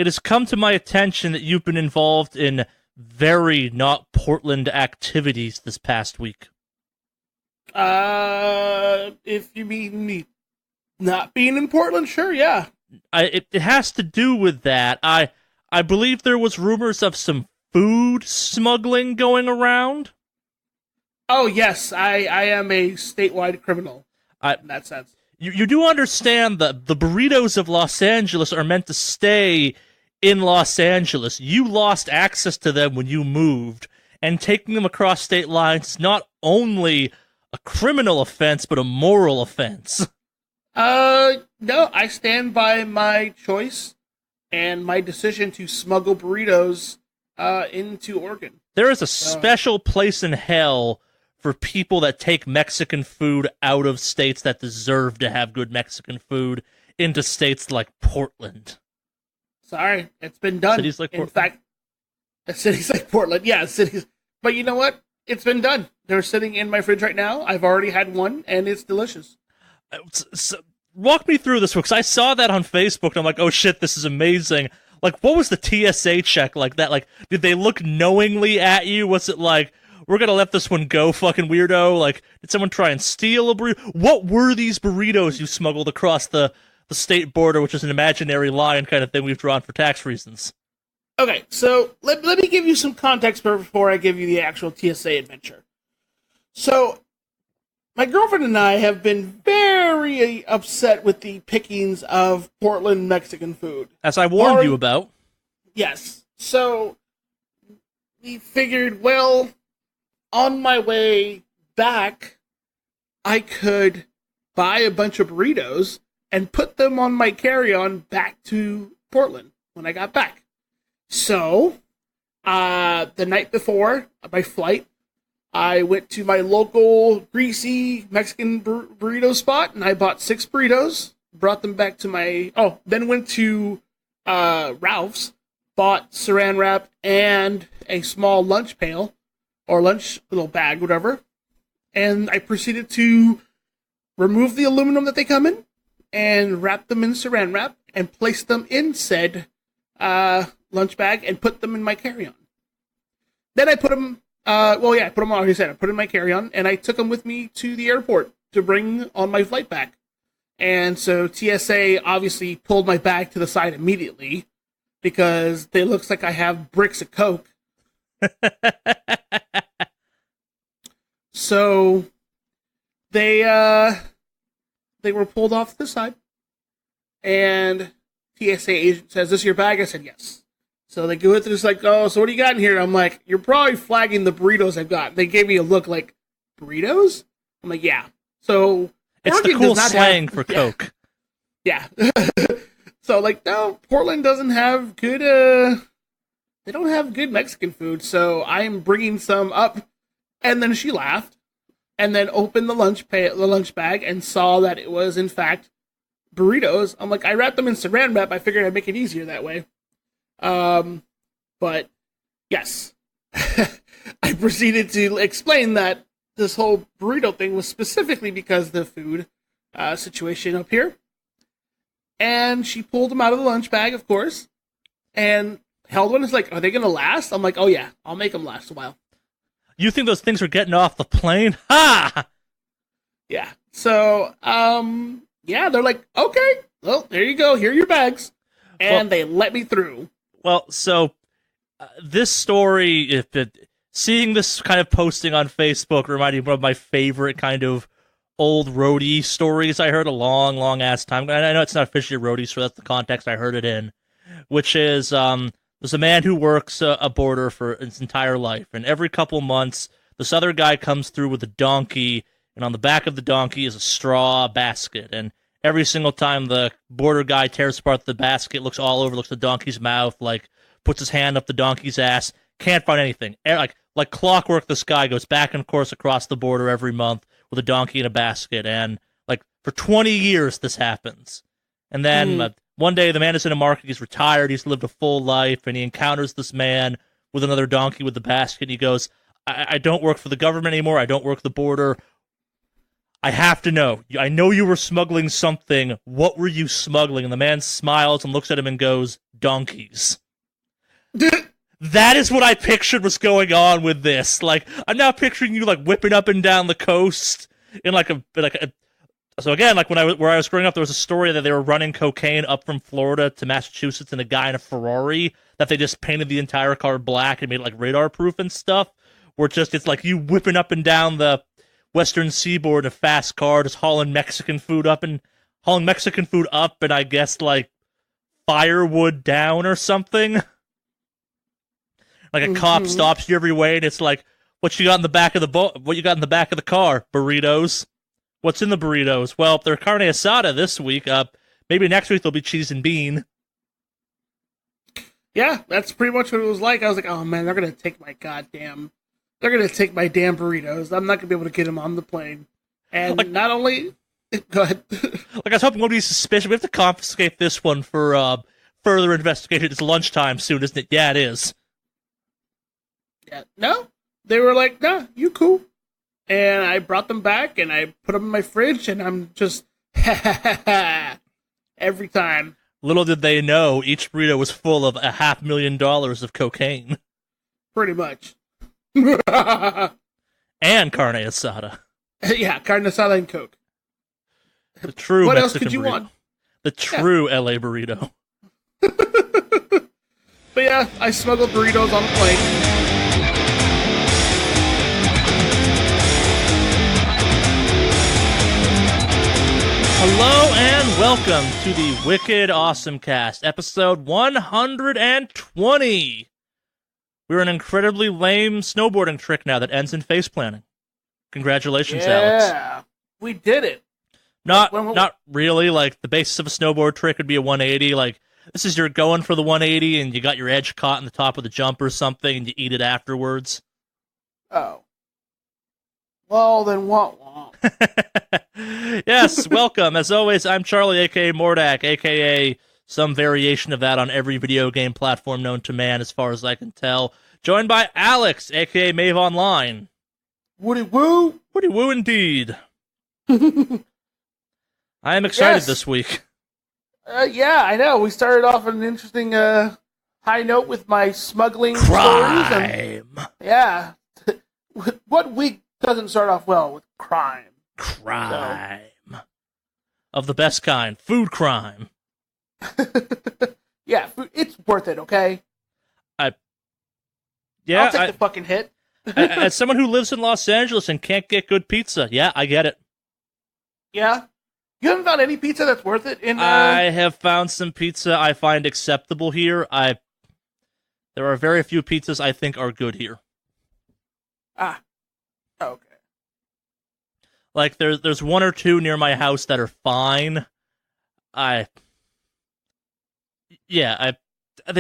it has come to my attention that you've been involved in very not Portland activities this past week. If you mean me not being in Portland, sure, yeah. It has to do with that. I believe there was rumors of some food smuggling going around. Oh, yes, I am a statewide criminal in that sense. You do understand that the burritos of Los Angeles are meant to stay in Los Angeles. You lost access to them when you moved, and taking them across state lines is not only a criminal offense, but a moral offense. No, I stand by my choice and my decision to smuggle burritos into Oregon. There is a special place in hell for people that take Mexican food out of states that deserve to have good Mexican food into states like Portland. Sorry, it's been done. Cities like Portland. In fact, cities like Portland, yeah, cities. But you know what? It's been done. They're sitting in my fridge right now. I've already had one, and it's delicious. So, walk me through this, because I saw that on Facebook, and I'm like, oh shit, this is amazing. Like, what was the TSA check like that? Like, did they look knowingly at you? Was it like, we're gonna let this one go, fucking weirdo? Like, did someone try and steal a burrito? What were these burritos you smuggled across the state border, which is an imaginary line kind of thing we've drawn for tax reasons? Okay, so let me give you some context before I give you the actual TSA adventure. So, my girlfriend and I have been very upset with the pickings of Portland Mexican food. As I warned you about. Yes. So, we figured, well, on my way back, I could buy a bunch of burritos and put them on my carry-on back to Portland when I got back. So, the night before my flight, I went to my local greasy Mexican burrito spot, and I bought 6 burritos, brought them back to my... then went to Ralph's, bought saran wrap and a small lunch pail, or lunch little bag, whatever, and I proceeded to remove the aluminum that they come in, and wrap them in saran wrap, and place them in said lunch bag, and put them in my carry-on. Then I put them... I put them on, like I said, I put in my carry-on, and I took them with me to the airport to bring on my flight back. And so TSA obviously pulled my bag to the side immediately, because it looks like I have bricks of Coke. So they were pulled off to the side, and TSA agent says, "This your bag?" I said, "Yes." So they go with it, it's like, "Oh, so what do you got in here?" I'm like, "You're probably flagging the burritos I've got." They gave me a look like, "Burritos?" I'm like, "Yeah." So it's Oregon the cool does not slang have, for Coke. Yeah. So like, no, Portland doesn't have good. They don't have good Mexican food. So I am bringing some up, and then she laughed, and then opened the lunch bag and saw that it was in fact burritos. I'm like, I wrapped them in saran wrap. I figured I'd make it easier that way. But yes, I proceeded to explain that this whole burrito thing was specifically because of the food situation up here. And she pulled them out of the lunch bag, of course, and held one. It's like, "Are they going to last?" I'm like, "Oh yeah, I'll make them last a while." You think those things are getting off the plane? Ha! Yeah. So, yeah, they're like, "Okay, well, there you go. Here are your bags." And they let me through. Well, so this story, seeing this kind of posting on Facebook reminded me of one of my favorite kind of old roadie stories I heard a long, long ass time ago. I know it's not officially a roadie, so that's the context I heard it in, which is there's a man who works a border for his entire life, and every couple months this other guy comes through with a donkey, and on the back of the donkey is a straw basket, and every single time the border guy tears apart the basket, looks all over, looks at the donkey's mouth, like puts his hand up the donkey's ass, can't find anything. Like clockwork, this guy goes back and forth across the border every month with a donkey in a basket, and like for 20 years this happens. And then one day the man is in a market, he's retired, he's lived a full life, and he encounters this man with another donkey with the basket, and he goes, I don't work for the government anymore, I don't work the border. I have to know. I know you were smuggling something. What were you smuggling? And the man smiles and looks at him and goes, donkeys. That is what I pictured was going on with this. Like, I'm now picturing you, like, whipping up and down the coast in, like a so again, like, where I was growing up, there was a story that they were running cocaine up from Florida to Massachusetts and a guy in a Ferrari that they just painted the entire car black and made it, like, radar-proof and stuff, where it's like you whipping up and down the Western Seaboard in a fast car, just hauling Mexican food up, and I guess, like, firewood down or something. Like a cop stops you every way, and it's like, what you got in the back of the car? Burritos. What's in the burritos? Well, they're carne asada this week. Maybe next week they'll be cheese and bean. Yeah, that's pretty much what it was like. I was like, oh man, they're gonna take my damn burritos. I'm not gonna be able to get them on the plane. And like, not only, go ahead. Like, I was hoping nobody's suspicious. We have to confiscate this one for further investigation. It's lunchtime soon, isn't it? Yeah, it is. Yeah, no, they were like, nah, you cool. And I brought them back, and I put them in my fridge, and I'm just, every time. Little did they know, each burrito was full of $500,000 of cocaine. Pretty much. And carne asada. Yeah, carne asada and Coke. The true what Mexican else could you burrito. want? The true LA burrito. But yeah, I smuggled burritos on the plane. Hello and welcome to the Wicked Awesome Cast, episode 120. We're an incredibly lame snowboarding trick now that ends in face planting. Congratulations, Alex. Yeah, we did it. Not really. Like, the basis of a snowboard trick would be a 180. Like, this is you're going for the 180 and you got your edge caught in the top of the jump or something and you eat it afterwards. Oh. Well, then what? Yes, welcome. As always, I'm Charlie, a.k.a. Mordak, a.k.a. some variation of that on every video game platform known to man, as far as I can tell. Joined by Alex, a.k.a. Mave Online. Woody woo! Woody woo indeed. I am excited this week. Yeah, I know. We started off on an interesting high note with my smuggling crime. Stories. And, yeah. What week doesn't start off well with crime? Crime. So. Of the best kind. Food crime. Yeah, it's worth it, okay? I'll take the fucking hit. As someone who lives in Los Angeles and can't get good pizza, yeah, I get it. Yeah? You haven't found any pizza that's worth it? I have found some pizza I find acceptable here. There are very few pizzas I think are good here. Ah. Okay. Like, there's one or two near my house that are fine. They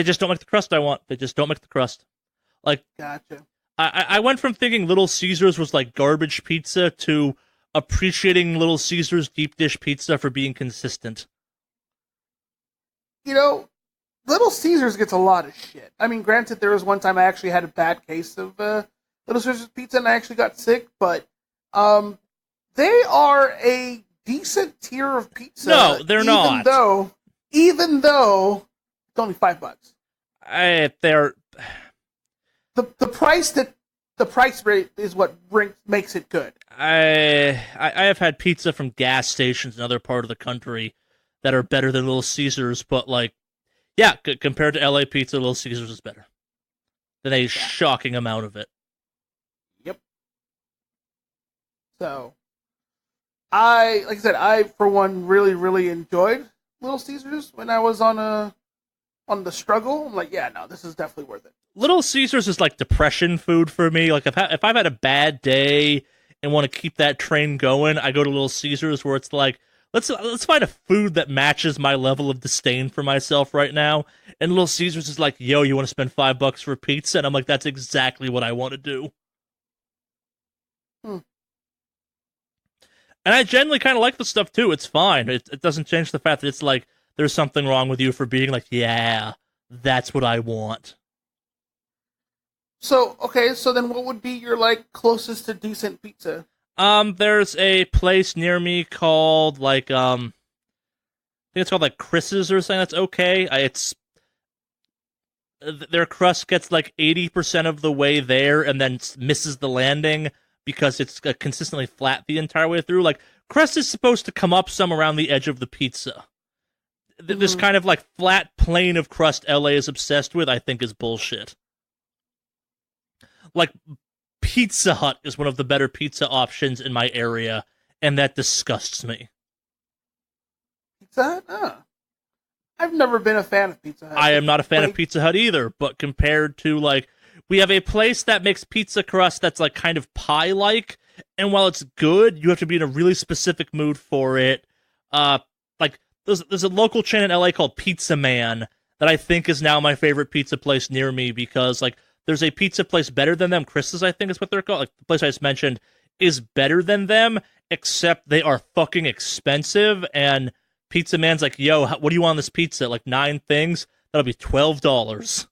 just don't make the crust I want. They just don't make the crust. Like, gotcha. I went from thinking Little Caesars was like garbage pizza to appreciating Little Caesars deep dish pizza for being consistent. You know, Little Caesars gets a lot of shit. I mean, granted, there was one time I actually had a bad case of Little Caesars pizza and I actually got sick, but they are a decent tier of pizza. No, they're not. Even though it's only $5. They're the price rate is what makes it good. I have had pizza from gas stations in other part of the country that are better than Little Caesars, but like, yeah, compared to LA pizza, Little Caesars is better. Than a shocking amount of it. Yep. So, like I said, for one really, really enjoyed Little Caesars when I was on the struggle. I'm like, yeah, no, this is definitely worth it. Little Caesars is like depression food for me. Like, if I've had a bad day and want to keep that train going, I go to Little Caesars, where it's like, let's find a food that matches my level of disdain for myself right now. And Little Caesars is like, yo, you want to spend $5 for pizza? And I'm like, that's exactly what I want to do. And I genuinely kind of like the stuff too. It's fine. It doesn't change the fact that it's like, there's something wrong with you for being like, yeah, that's what I want. So, okay, so then what would be your, like, closest to decent pizza? There's a place near me called I think it's called like Chris's or something. That's okay. It's their crust gets like 80% of the way there and then misses the landing because it's consistently flat the entire way through. Like, crust is supposed to come up some around the edge of the pizza. This kind of like flat plane of crust LA is obsessed with, I think, is bullshit. Like, Pizza Hut is one of the better pizza options in my area, and that disgusts me. Pizza Hut? Oh. I've never been a fan of Pizza Hut. I am not a fan of Pizza Hut either, but compared to, like, we have a place that makes pizza crust that's, like, kind of pie-like, and while it's good, you have to be in a really specific mood for it. Like, there's a local chain in LA called Pizza Man that I think is now my favorite pizza place near me because, like, there's a pizza place better than them. Chris's, I think, is what they're called. Like, the place I just mentioned is better than them, except they are fucking expensive, and Pizza Man's like, yo, what do you want on this pizza? Like 9 things? That'll be $12.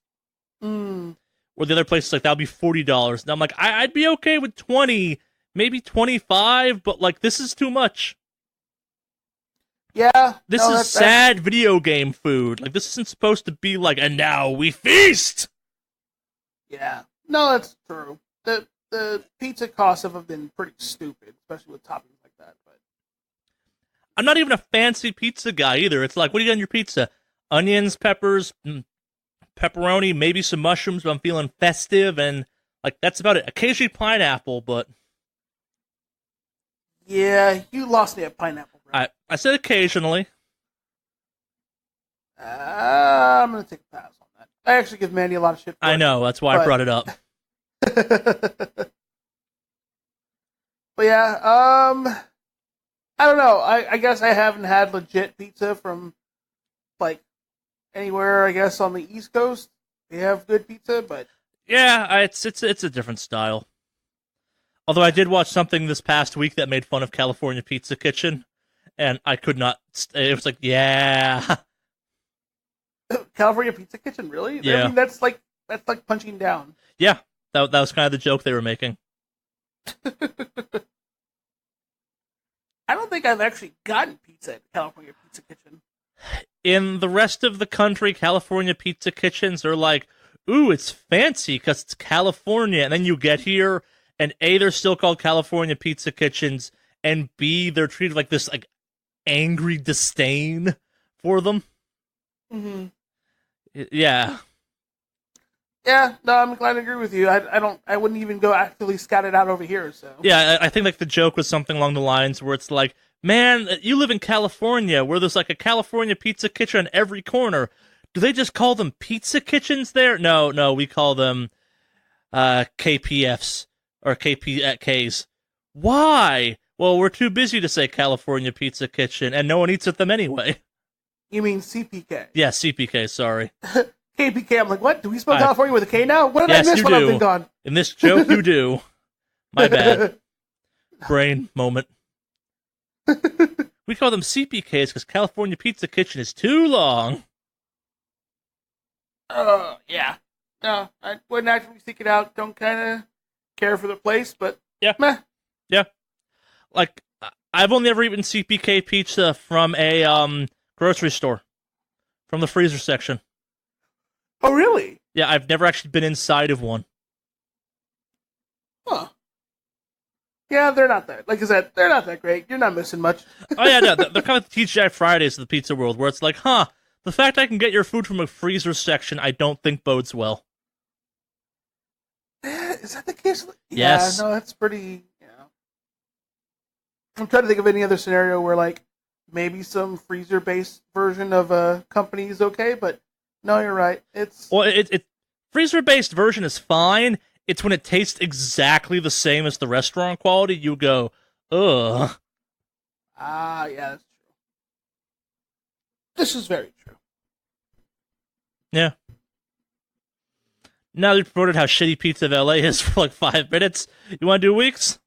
Or the other place is like, that'll be $40. And I'm like, I'd be okay with 20, maybe 25, but like, this is too much. Yeah. This is sad video game food. Like, this isn't supposed to be like, and now we feast! Yeah. No, that's true. The pizza costs have been pretty stupid, especially with toppings like that. But I'm not even a fancy pizza guy either. It's like, what do you got on your pizza? Onions, peppers, pepperoni, maybe some mushrooms, but I'm feeling festive, and like that's about it. Occasionally pineapple, but yeah, you lost me at pineapple. Right? I said occasionally. I'm gonna take a pass on that. I actually give Mandy a lot of shit for I know, that's why I brought it up. But yeah, I don't know. I guess I haven't had legit pizza from like anywhere. I guess on the East Coast they have good pizza, but yeah, it's a different style. Although I did watch something this past week that made fun of California Pizza Kitchen, and I could not. It was like, yeah, California Pizza Kitchen, really? Yeah. I mean, that's like punching down. Yeah, that was kind of the joke they were making. I don't think I've actually gotten pizza at California Pizza Kitchen. In the rest of the country, California Pizza Kitchens are like, ooh, it's fancy because it's California. And then you get here, and A, they're still called California Pizza Kitchens, and B, they're treated like this like angry disdain for them. Mm-hmm. Yeah. Yeah, no, I'm glad to agree with you. I wouldn't even go actively scout it out over here, so. Yeah, I think like the joke was something along the lines where it's like, man, you live in California where there's like a California Pizza Kitchen on every corner. Do they just call them pizza kitchens there? No, we call them KPFs or KPKs. Why? Well, we're too busy to say California Pizza Kitchen, and no one eats at them anyway. You mean CPK? Yeah, CPK, sorry. KPK, I'm like, what? Do we spell California with a K now? What did I miss you when do. I've been gone? In this joke, you do. My bad. Brain moment. We call them CPKs because California Pizza Kitchen is too long. Yeah. No, I wouldn't actually seek it out. Don't kind of care for the place, but yeah. Meh. Yeah. Like, I've only ever eaten CPK pizza from a grocery store. From the freezer section. Oh, really? Yeah, I've never actually been inside of one. Huh. Yeah, they're not that. Like I said, they're not that great. You're not missing much. Oh, yeah, no, they're kind of the TGI Fridays of the pizza world, where it's like, the fact I can get your food from a freezer section, I don't think bodes well. Is that the case? Yes. Yeah, no, that's pretty, I'm trying to think of any other scenario where, like, maybe some freezer-based version of a company is okay, but no, you're right. Freezer-based version is fine. It's when it tastes exactly the same as the restaurant quality, you go, ugh. Yeah, that's true. This is very true. Yeah. Now they've reported how shitty Pizza of LA is for like 5 minutes. You want to do weeks?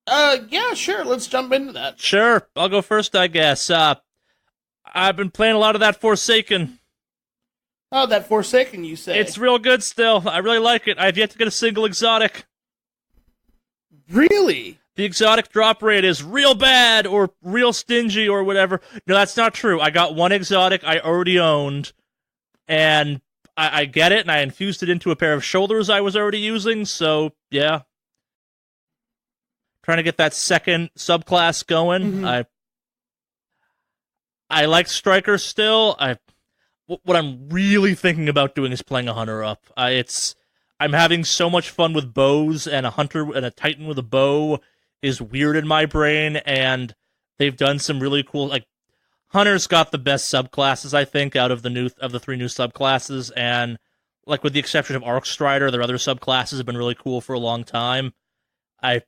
Yeah, sure. Let's jump into that. Sure. I'll go first, I guess. I've been playing a lot of that Forsaken. Oh, that Forsaken, you say? It's real good still. I really like it. I've yet to get a single exotic. Really? the exotic drop rate is real bad or real stingy or whatever. No, that's not true. I got one exotic I already owned, and I get it, and I infused it into a pair of shoulders I was already using, so yeah. Trying to get that second subclass going. Mm-hmm. I like Striker still. What I'm really thinking about doing is playing a Hunter up. I'm having so much fun with bows, and a Hunter and a Titan with a bow is weird in my brain, and they've done some really cool, like, Hunter's got the best subclasses, I think, out of the three new subclasses, and, like, with the exception of Arc Strider, their other subclasses have been really cool for a long time. I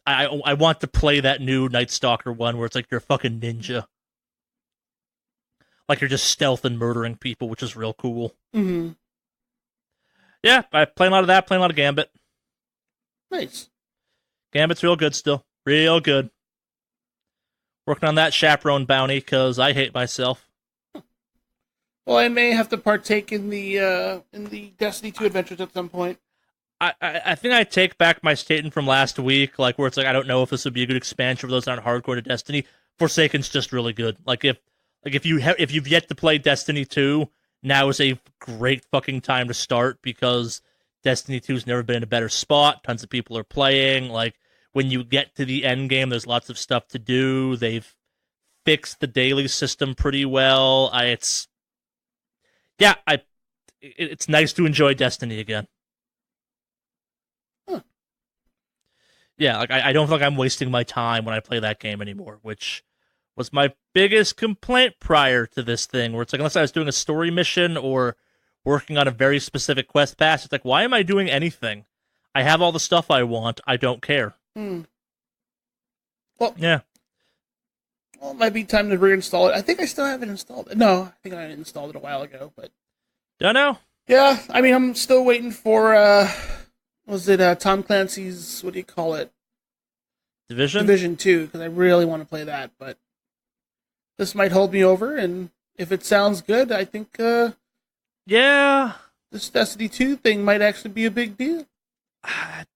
want to play that new Night Stalker one where it's like you're a fucking ninja. Like you're just stealth and murdering people, which is real cool. Mm-hmm. Yeah, I play a lot of that, playing a lot of Gambit. Nice. Gambit's real good still. Real good. Working on that chaperone bounty, because I hate myself. Well, I may have to partake in the Destiny 2 adventures at some point. I think I take back my statement from last week, like where it's like I don't know if this would be a good expansion for those that aren't hardcore to Destiny. Forsaken's just really good. If you've yet to play Destiny 2, now is a great fucking time to start because Destiny 2's never been in a better spot. Tons of people are playing. Like when you get to the end game, there's lots of stuff to do. They've fixed the daily system pretty well. It's nice to enjoy Destiny again. Huh. Yeah, like I don't feel like I'm wasting my time when I play that game anymore, which was my biggest complaint prior to this thing, where it's like, unless I was doing a story mission or working on a very specific quest pass, it's like, why am I doing anything? I have all the stuff I want. I don't care. Well, yeah. Well, it might be time to reinstall it. I think I still haven't installed it. No, I think I installed it a while ago, but... Don't know. Yeah, I mean, I'm still waiting for, Tom Clancy's, what do you call it? Division? Division 2, because I really want to play that, but this might hold me over, and if it sounds good, I think, yeah, this Destiny 2 thing might actually be a big deal.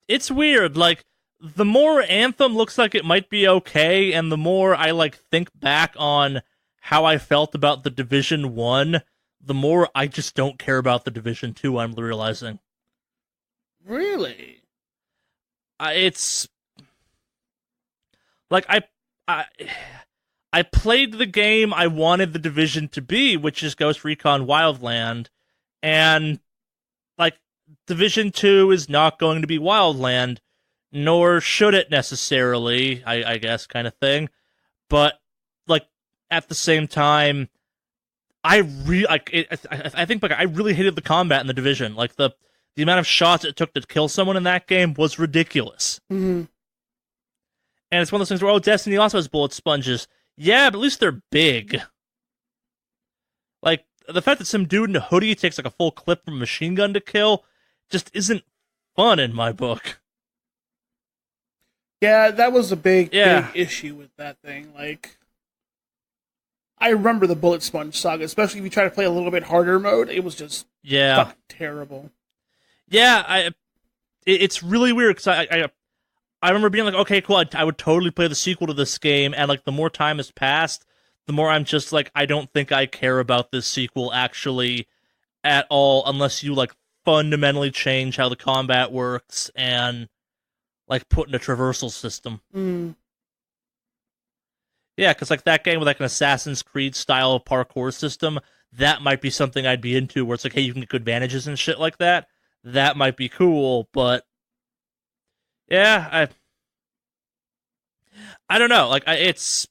It's weird, like, the more Anthem looks like it might be okay, and the more I, like, think back on how I felt about the Division 1, the more I just don't care about the Division 2, I'm realizing. Really? It's... Like, I played the game I wanted the Division to be, which is Ghost Recon Wildland, and, like, Division 2 is not going to be Wildland, nor should it necessarily, I guess, kind of thing. But, like, at the same time, I think I really hated the combat in the Division. Like, the amount of shots it took to kill someone in that game was ridiculous. Mm-hmm. And it's one of those things where, Destiny also has bullet sponges. Yeah, but at least they're big. Like, the fact that some dude in a hoodie takes, like, a full clip from a machine gun to kill just isn't fun in my book. Yeah, that was a big issue with that thing. Like, I remember the bullet sponge saga, especially if you try to play a little bit harder mode. It was just fucking terrible. Yeah, it's really weird, because I remember being like, okay, cool, I would totally play the sequel to this game, and, like, the more time has passed, the more I'm just like, I don't think I care about this sequel actually at all, unless you, like, fundamentally change how the combat works and, like, put in a traversal system. Yeah, because, like, that game with, like, an Assassin's Creed style parkour system, that might be something I'd be into, where it's like, hey, you can get good advantages and shit like that. That might be cool, but yeah, I don't know. Like, it's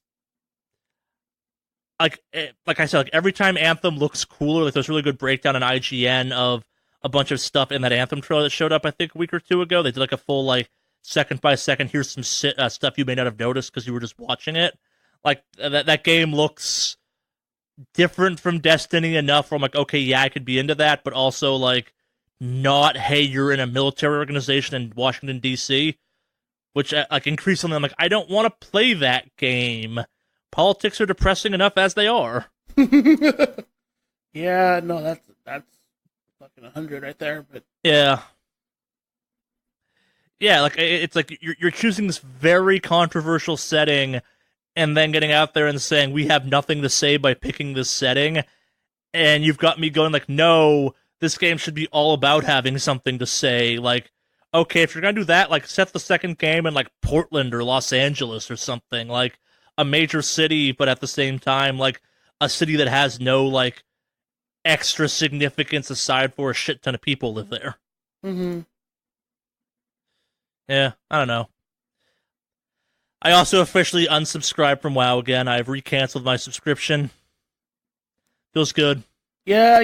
like I said, like, every time Anthem looks cooler, like, there's a really good breakdown on IGN of a bunch of stuff in that Anthem trailer that showed up, I think, a week or two ago. They did, like, a full, like, second by second, here's some stuff you may not have noticed because you were just watching it. Like, that game looks different from Destiny enough where I'm like, okay, yeah, I could be into that, but also, like, not, hey, you're in a military organization in Washington, D.C., which, like, increasingly I'm like, I don't want to play that game. Politics are depressing enough as they are. Yeah, no, that's fucking 100 right there, but... Yeah. Yeah, like it's like you're choosing this very controversial setting, and then getting out there and saying we have nothing to say by picking this setting, and you've got me going like, no, this game should be all about having something to say. Like, okay, if you're gonna do that, like set the second game in like Portland or Los Angeles or something, like a major city, but at the same time, like a city that has no like extra significance aside for a shit ton of people live there. Mm-hmm. Yeah, I don't know. I also officially unsubscribed from WoW again. I've recanceled my subscription. Feels good. Yeah,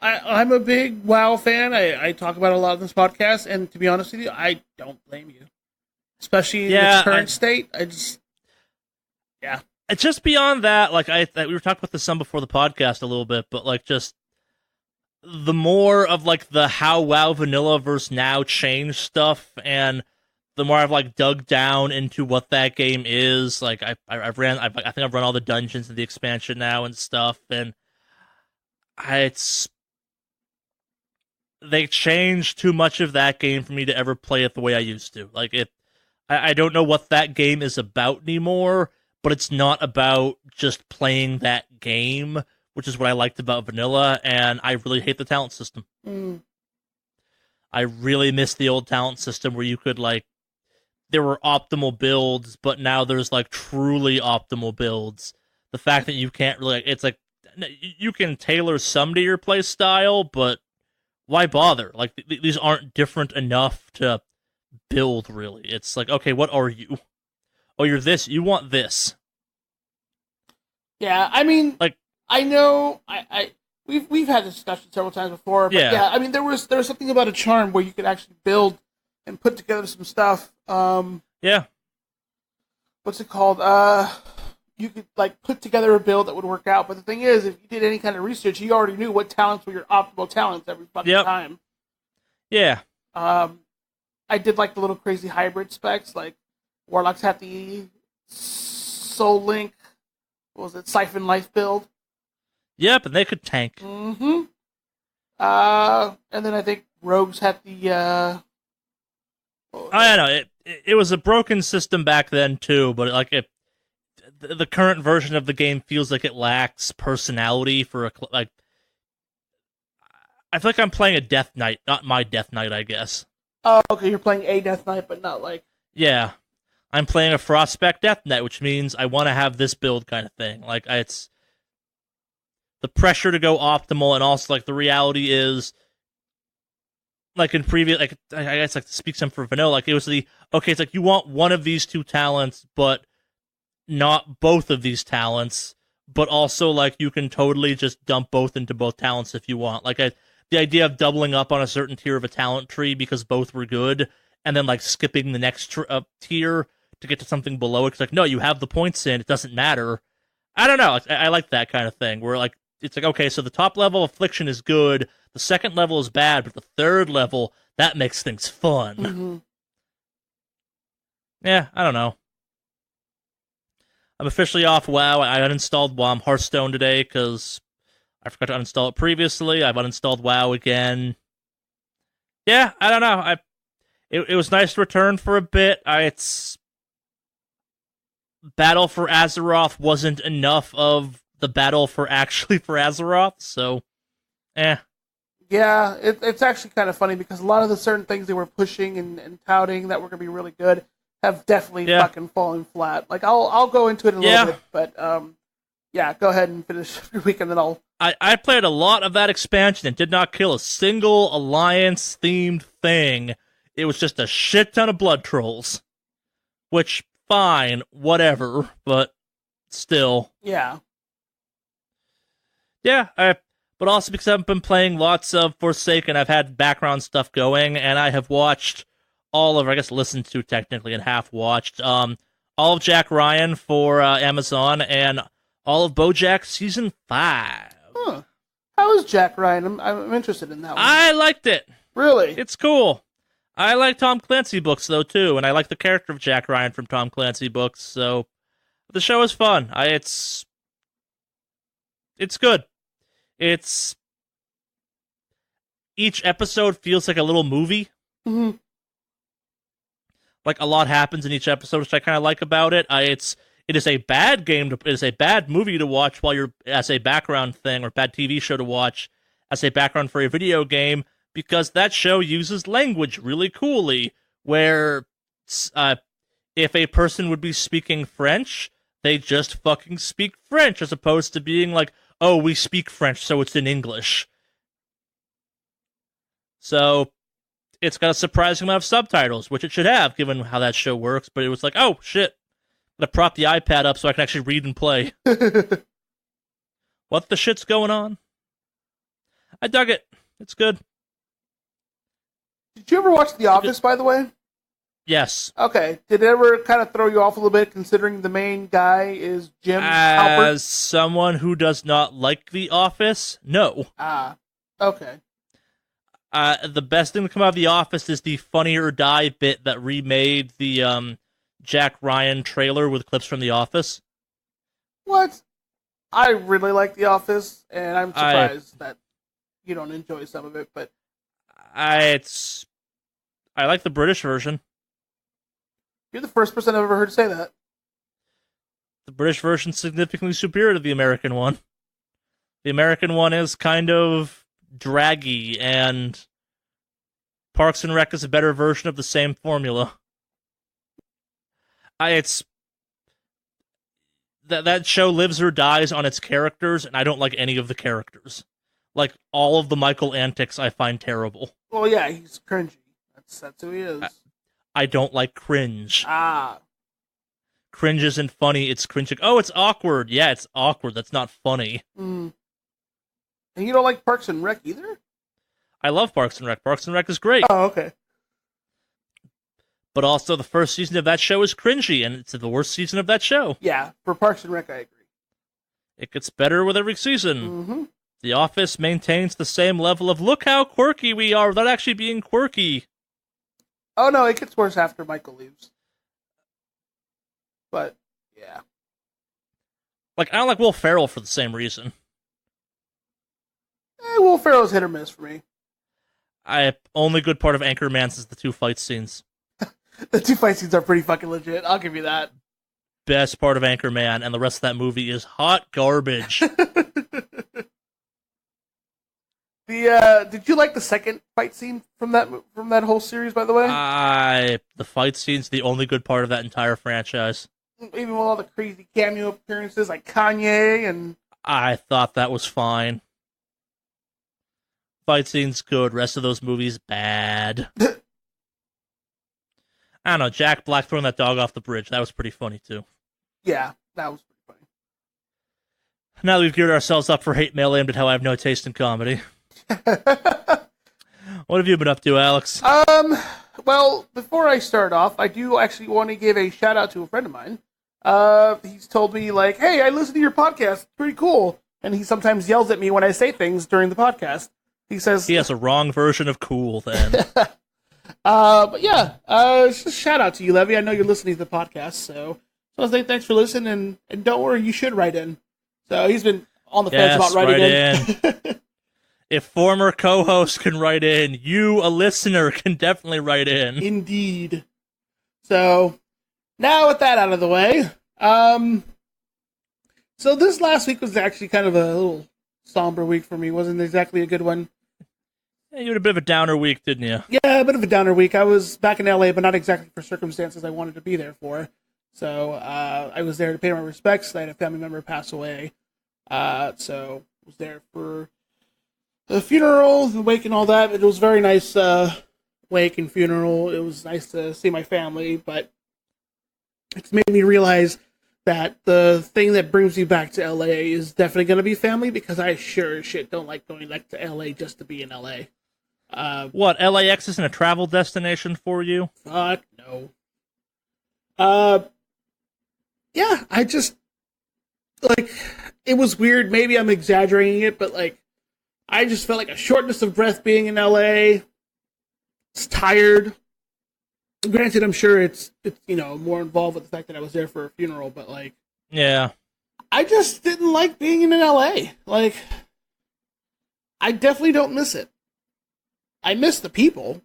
I'm a big WoW fan. I talk about it a lot on this podcast, and to be honest with you, I don't blame you. Especially in its current state. Yeah. Just beyond that, like we were talking about this some before the podcast a little bit, but like just the more of like the how WoW vanilla versus now change stuff, and the more I've like dug down into what that game is, like I think I've run all the dungeons and the expansion now and stuff, and they changed too much of that game for me to ever play it the way I used to. Like I don't know what that game is about anymore, but it's not about just playing that game, which is what I liked about vanilla, and I really hate the talent system. Mm. I really miss the old talent system where you could like there were optimal builds, but now there's like truly optimal builds. The fact that you can't really, it's like you can tailor some to your play style, but why bother? Like these aren't different enough to build. Really, it's like, okay, what are you? Oh, you're this. You want this? Yeah, I mean, like I know we've had this discussion several times before. But yeah, I mean, there was something about a charm where you could actually build and put together some stuff. Yeah. What's it called? You could like put together a build that would work out. But the thing is, if you did any kind of research, you already knew what talents were your optimal talents every fucking time. Yeah. I did like the little crazy hybrid specs. Like Warlocks had the Soul Link. What was it? Siphon Life build. Yep, and they could tank. Mm-hmm. And then I think Rogues had the. I don't know. It was a broken system back then too, but like the current version of the game feels like it lacks personality for a like. I feel like I'm playing a Death Knight, not my Death Knight, I guess. Oh, okay. You're playing a Death Knight, but not like. Yeah, I'm playing a Frostback Death Knight, which means I want to have this build kind of thing. Like it's the pressure to go optimal, and also like the reality is. Like in previous, like I guess, like to speak some for vanilla, like it was okay. It's like you want one of these two talents, but not both of these talents. But also, like you can totally just dump both into both talents if you want. Like the idea of doubling up on a certain tier of a talent tree because both were good, and then like skipping the next tier to get to something below it. It's like no, you have the points in. It doesn't matter. I don't know. I like that kind of thing where like it's like okay, so the top level affliction is good. The second level is bad, but the third level, that makes things fun. Mm-hmm. Yeah, I don't know. I'm officially off WoW. I uninstalled Hearthstone today because I forgot to uninstall it previously. I've uninstalled WoW again. Yeah, I don't know. It was nice to return for a bit. It's Battle for Azeroth wasn't enough of the battle for Azeroth, so Yeah, it's actually kind of funny because a lot of the certain things they were pushing and touting that were going to be really good have definitely fucking fallen flat. Like I'll go into it a little bit, but go ahead and finish your week and then I'll. I played a lot of that expansion and did not kill a single alliance themed thing. It was just a shit ton of blood trolls, which fine, whatever, but still. Yeah. Yeah, but also because I've been playing lots of Forsaken, I've had background stuff going, and I have watched listened to technically and half watched, all of Jack Ryan for Amazon and all of BoJack Season 5. Huh. How is Jack Ryan? I'm interested in that one. I liked it. Really? It's cool. I like Tom Clancy books, though, too, and I like the character of Jack Ryan from Tom Clancy books, so the show is fun. It's good. Each episode feels like a little movie. Mm-hmm. Like, a lot happens in each episode, which I kind of like about it. It is a bad it is a bad movie to watch while you're as a background thing, or bad TV show to watch as a background for a video game, because that show uses language really coolly, where if a person would be speaking French, they just fucking speak French, as opposed to being like, oh, we speak French, so it's in English. So it's got a surprising amount of subtitles, which it should have, given how that show works, but it was like, oh, shit. I'm gonna prop the iPad up so I can actually read and play. What the shit's going on? I dug it. It's good. Did you ever watch The Office, by the way? Yes. Okay. Did it ever kind of throw you off a little bit, considering the main guy is Jim Halpert? As someone who does not like The Office, no. Okay. The best thing to come out of The Office is the Funny or Die bit that remade the Jack Ryan trailer with clips from The Office. What? I really like The Office, and I'm surprised that you don't enjoy some of it, but I like the British version. You're the first person I've ever heard say that. The British version's significantly superior to the American one. The American one is kind of draggy, and Parks and Rec is a better version of the same formula. That show lives or dies on its characters, and I don't like any of the characters. Like, all of the Michael antics I find terrible. Well, yeah, he's cringy. That's who he is. I don't like cringe. Cringe isn't funny, it's cringe. Oh, it's awkward. Yeah, it's awkward. That's not funny. And you don't like Parks and Rec either? I love Parks and Rec. Parks and Rec is great. Oh, okay. But also, the first season of that show is cringy, and it's the worst season of that show. Yeah, for Parks and Rec, I agree. It gets better with every season. Mm-hmm. The Office maintains the same level of, look how quirky we are, without actually being quirky. Oh, no, it gets worse after Michael leaves. But, yeah. Like, I don't like Will Ferrell for the same reason. Will Ferrell's hit or miss for me. Only good part of Anchorman's is the 2 fight scenes. The 2 fight scenes are pretty fucking legit. I'll give you that. Best part of Anchorman, and the rest of that movie is hot garbage. Did you like the second fight scene from that whole series, by the way? The fight scene's the only good part of that entire franchise. Even with all the crazy cameo appearances like Kanye and... I thought that was fine. Fight scene's good, rest of those movies, bad. I don't know, Jack Black throwing that dog off the bridge, that was pretty funny, too. Yeah, that was pretty funny. Now that we've geared ourselves up for hate mail aimed at how I have no taste in comedy. What have you been up to, Alex? Well, before I start off, I do actually want to give a shout out to a friend of mine. He's told me, like, hey, I listen to your podcast, it's pretty cool. And he sometimes yells at me when I say things during the podcast. He says... He has a wrong version of cool, then. But yeah, just a shout out to you, Levy. I know you're listening to the podcast, so I say thanks for listening, and don't worry, you should write in. So he's been on the fence about writing in. If former co-hosts can write in, you, a listener, can definitely write in. Indeed. So, now with that out of the way, so this last week was actually kind of a little somber week for me. Wasn't exactly a good one. Yeah, you had a bit of a downer week, didn't you? Yeah, a bit of a downer week. I was back in LA, but not exactly for circumstances I wanted to be there for. So, I was there to pay my respects. I had a family member pass away. So, I was there for the funeral, the wake, and all that. It was a very nice wake and funeral. It was nice to see my family, but it's made me realize that the thing that brings me back to LA is definitely going to be family, because I sure as shit don't like going back to LA just to be in LA. What, LAX isn't a travel destination for you? Fuck no. Yeah, I just, like, it was weird. Maybe I'm exaggerating it, but, like, I just felt like a shortness of breath being in LA. It's tired. Granted, I'm sure it's more involved with the fact that I was there for a funeral, but, like... Yeah. I just didn't like being in LA. Like, I definitely don't miss it. I miss the people.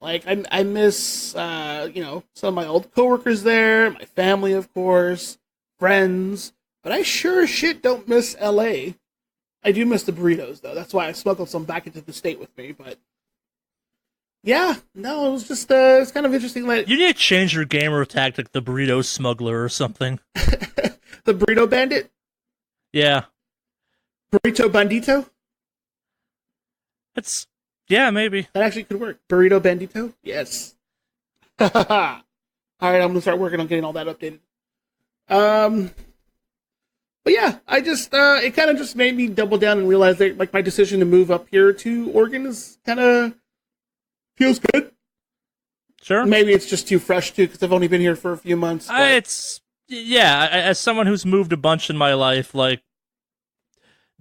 Like, I miss, some of my old coworkers there, my family, of course, friends, but I sure as shit don't miss LA. I do miss the burritos, though. That's why I smuggled some back into the state with me, but yeah, no, it was just, it's kind of interesting. That You need to change your gamer tactic, the burrito smuggler or something. The burrito bandit? Yeah. Burrito bandito? Yeah, maybe. That actually could work. Burrito bandito? Yes. Alright, I'm gonna start working on getting all that updated. But yeah, I just, it kind of just made me double down and realize that, like, my decision to move up here to Oregon is kind of feels good. Sure. Maybe it's just too fresh, too, because I've only been here for a few months. As someone who's moved a bunch in my life, like,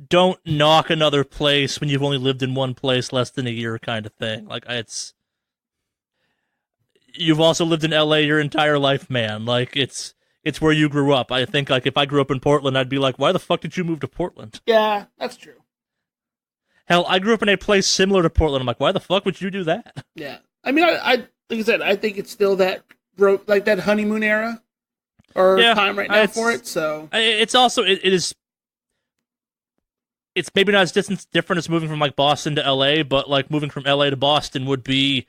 don't knock another place when you've only lived in one place less than a year kind of thing. Like, you've also lived in LA your entire life, man. Like, it's where you grew up. I think, like, if I grew up in Portland, I'd be like, why the fuck did you move to Portland? Yeah, that's true. Hell, I grew up in a place similar to Portland. I'm like, why the fuck would you do that? Yeah. I mean, I like I said, I think it's still that honeymoon era or time right now for it. So it's also it's maybe not as different as moving from like Boston to LA, but like moving from LA to Boston would be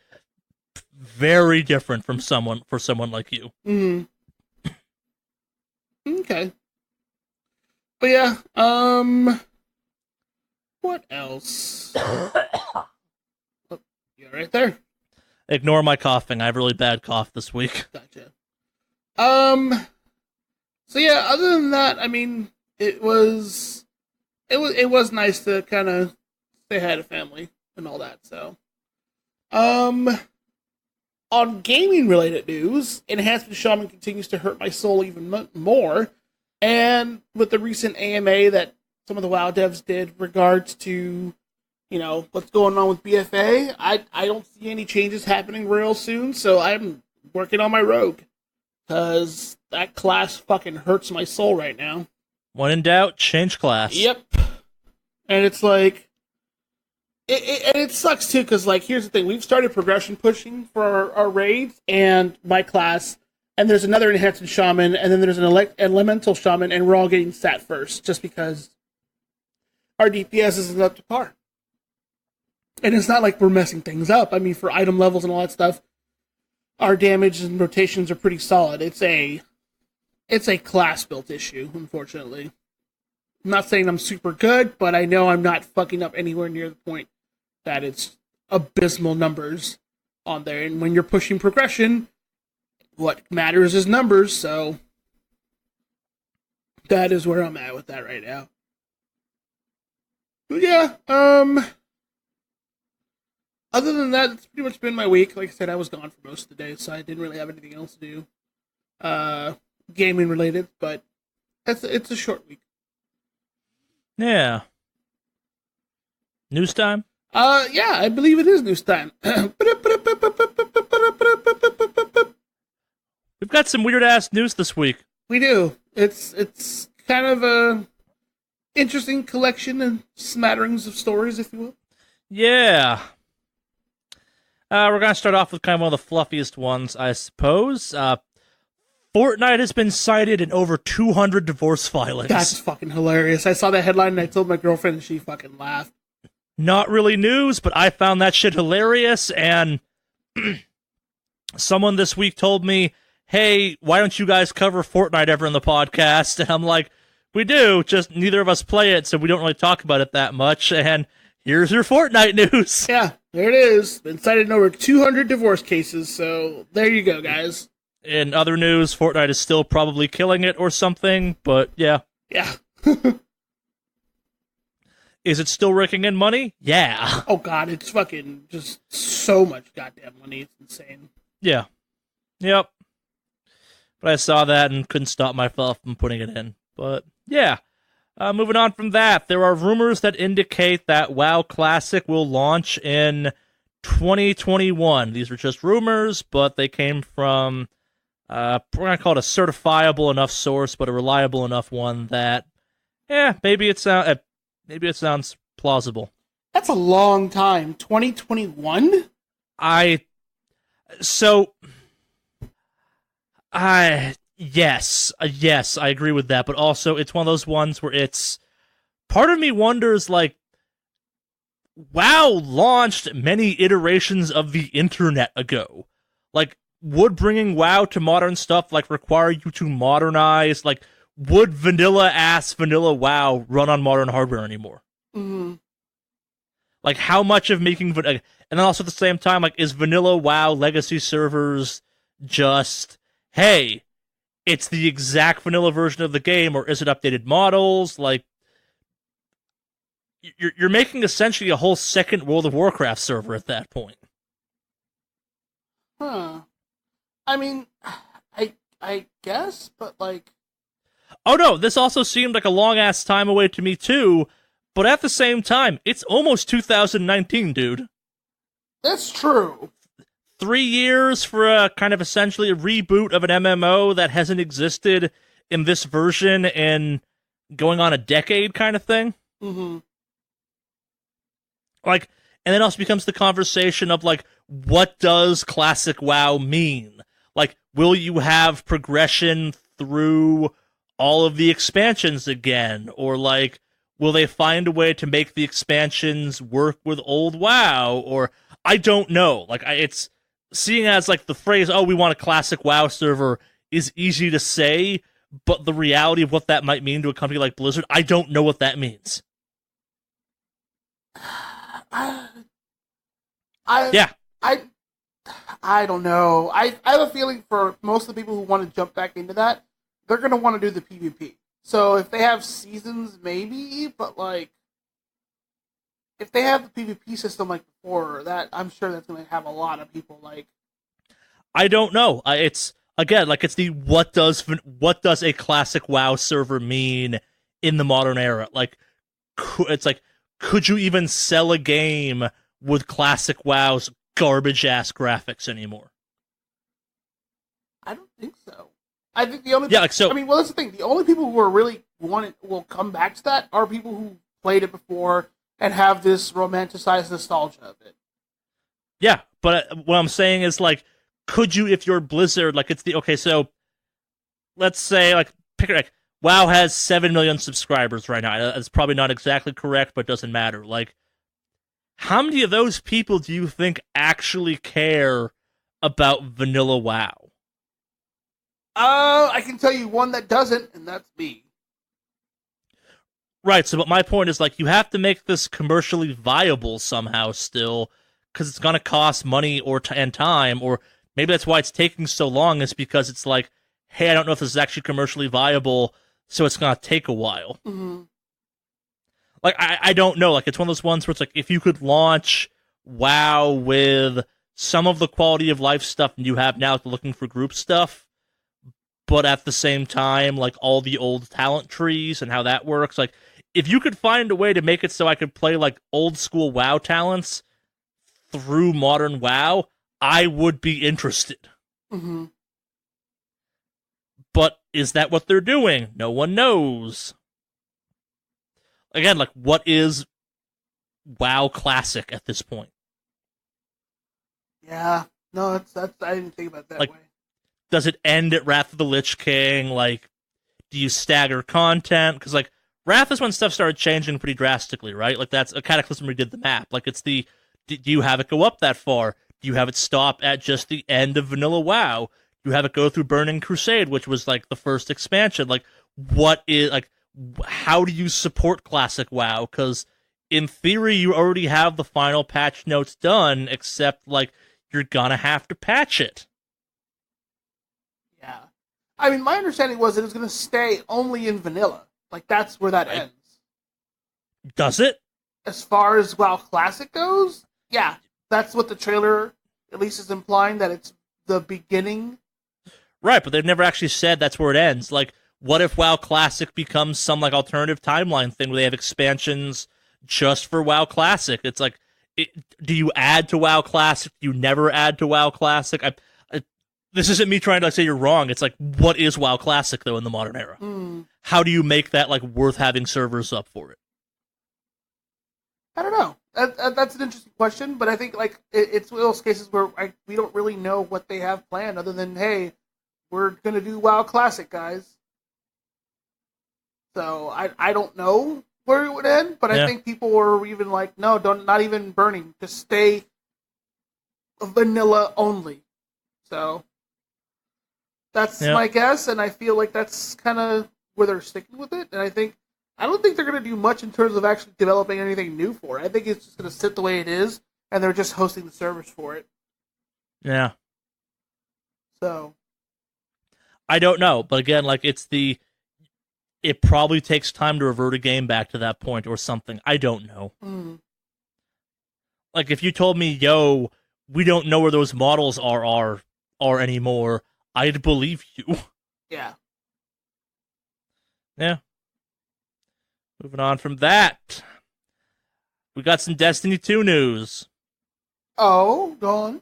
very different for someone like you. Mm-hmm. Okay. But yeah, what else? Oh, you're right there. Ignore my coughing. I have a really bad cough this week. Gotcha. So yeah, other than that, I mean, it was nice to kind of say hi to family and all that. So, on gaming related news, Enhancement Shaman continues to hurt my soul even more. And with the recent AMA that some of the WoW devs did regards to, what's going on with BFA, I don't see any changes happening real soon, so I'm working on my rogue. Because that class fucking hurts my soul right now. When in doubt, change class. Yep. And it's like, it sucks too, because, like, here's the thing. We've started progression pushing for our raids and my class, and there's another Enhancement Shaman, and then there's an Elemental Shaman, and we're all getting sat first, just because our DPS isn't up to par. And it's not like we're messing things up. I mean, for item levels and all that stuff, our damage and rotations are pretty solid. It's a class-built issue, unfortunately. I'm not saying I'm super good, but I know I'm not fucking up anywhere near the point that it's abysmal numbers on there. And when you're pushing progression, what matters is numbers, so that is where I'm at with that right now. But yeah, other than that, it's pretty much been my week. Like I said, I was gone for most of the day, so I didn't really have anything else to do. Gaming related, but it's a short week. Yeah. News time? Yeah, I believe it is news time. We've got some weird-ass news this week. We do. It's kind of a interesting collection and smatterings of stories, if you will. Yeah. We're going to start off with kind of one of the fluffiest ones, I suppose. Fortnite has been cited in over 200 divorce filings. That's fucking hilarious. I saw that headline and I told my girlfriend and she fucking laughed. Not really news, but I found that shit hilarious, and someone this week told me, hey, why don't you guys cover Fortnite ever in the podcast? And I'm like, we do, just neither of us play it, so we don't really talk about it that much, and here's your Fortnite news. Yeah, there it is. Been cited in over 200 divorce cases, so there you go, guys. In other news, Fortnite is still probably killing it or something, but yeah. Yeah. Is it still raking in money? Yeah. Oh god, it's fucking just so much goddamn money. It's insane. Yeah. Yep. But I saw that and couldn't stop myself from putting it in. But yeah. Moving on from that, there are rumors that indicate that WoW Classic will launch in 2021. These are just rumors, but they came from, we're going to call it a certifiable enough source, but a reliable enough one that, maybe it sounds plausible. That's a long time. 2021? I So, yes, I agree with that. But also, it's one of those ones where it's part of me wonders, like, WoW launched many iterations of the internet ago. Like, would bringing WoW to modern stuff like require you to modernize? Like, would vanilla WoW run on modern hardware anymore? Mm-hmm. Like, how much of making and then also at the same time, like, is vanilla WoW legacy servers just, hey, it's the exact vanilla version of the game, or is it updated models? Like, you're making essentially a whole second World of Warcraft server at that point. Huh. I mean, I guess, but like... Oh no, this also seemed like a long-ass time away to me too, but at the same time, it's almost 2019, dude. That's true. 3 years for a kind of essentially a reboot of an MMO that hasn't existed in this version in going on a decade kind of thing. Mm-hmm. Like, and then also becomes the conversation of, like, what does classic WoW mean? Like, will you have progression through all of the expansions again? Or, like, will they find a way to make the expansions work with old WoW? Or, I don't know. Like, it's seeing as, like, the phrase, oh, we want a classic WoW server is easy to say, but the reality of what that might mean to a company like Blizzard, I don't know what that means. I don't know. I have a feeling for most of the people who want to jump back into that, they're going to want to do the PvP. So if they have seasons, maybe, but like, if they have the PvP system like before, that I'm sure that's going to have a lot of people like. I don't know. It's again like it's the what does a classic WoW server mean in the modern era? Like, it's like, could you even sell a game with classic WoW's garbage ass graphics anymore? I don't think so. I think the only so. I mean, well, that's the thing. The only people who are really will come back to that are people who played it before and have this romanticized nostalgia of it. Yeah, but what I'm saying is, like, could you, if you're Blizzard, like, it's the okay. So let's say, like, pick it. Like, WoW has 7 million subscribers right now. That's probably not exactly correct, but it doesn't matter. Like, how many of those people do you think actually care about vanilla WoW? I can tell you one that doesn't, and that's me. Right, so but my point is, like, you have to make this commercially viable somehow still, because it's going to cost money and time, or maybe that's why it's taking so long, is because it's like, hey, I don't know if this is actually commercially viable, so it's going to take a while. Mm-hmm. Like, I don't know. Like, it's one of those ones where it's like, if you could launch WoW with some of the quality of life stuff you have now, like looking for group stuff, but at the same time, like, all the old talent trees and how that works. Like, if you could find a way to make it so I could play, like, old school WoW talents through modern WoW, I would be interested. Mm-hmm. But is that what they're doing? No one knows. Again, like, what is WoW Classic at this point? Yeah. No, that's I didn't think about it that like, way. Does it end at Wrath of the Lich King? Like, do you stagger content? Because, like, Wrath is when stuff started changing pretty drastically, right? Like, that's a Cataclysm redid the map. Like, it's do you have it go up that far? Do you have it stop at just the end of vanilla WoW? Do you have it go through Burning Crusade, which was, like, the first expansion? Like, how do you support classic WoW? Because in theory, you already have the final patch notes done, except, like, you're gonna have to patch it. Yeah. I mean, my understanding was that it was going to stay only in vanilla. Like, that's where that ends. Does it? As far as WoW Classic goes, yeah. That's what the trailer at least is implying, that it's the beginning. Right, but they've never actually said that's where it ends. Like, what if WoW Classic becomes some, like, alternative timeline thing where they have expansions just for WoW Classic? It's like, do you add to WoW Classic? Do you never add to WoW Classic? This isn't me trying to say you're wrong. It's like, what is WoW Classic, though, in the modern era? How do you make that, like, worth having servers up for it? I don't know. That's an interesting question, but I think like it's one of those cases where we don't really know what they have planned, other than hey, we're gonna do WoW Classic, guys. So I don't know where it would end, but I think people were even like, no, don't, not even burning, just stay vanilla only. So that's my guess, and I feel like that's kind of where they're sticking with it. And I don't think they're going to do much in terms of actually developing anything new for it. I think it's just going to sit the way it is, and they're just hosting the service for it. Yeah. So I don't know, but again, like it probably takes time to revert a game back to that point or something. I don't know. Like if you told me, yo, we don't know where those models are anymore, I'd believe you. Yeah. Yeah. Moving on from that, we got some Destiny 2 news. Oh, go on.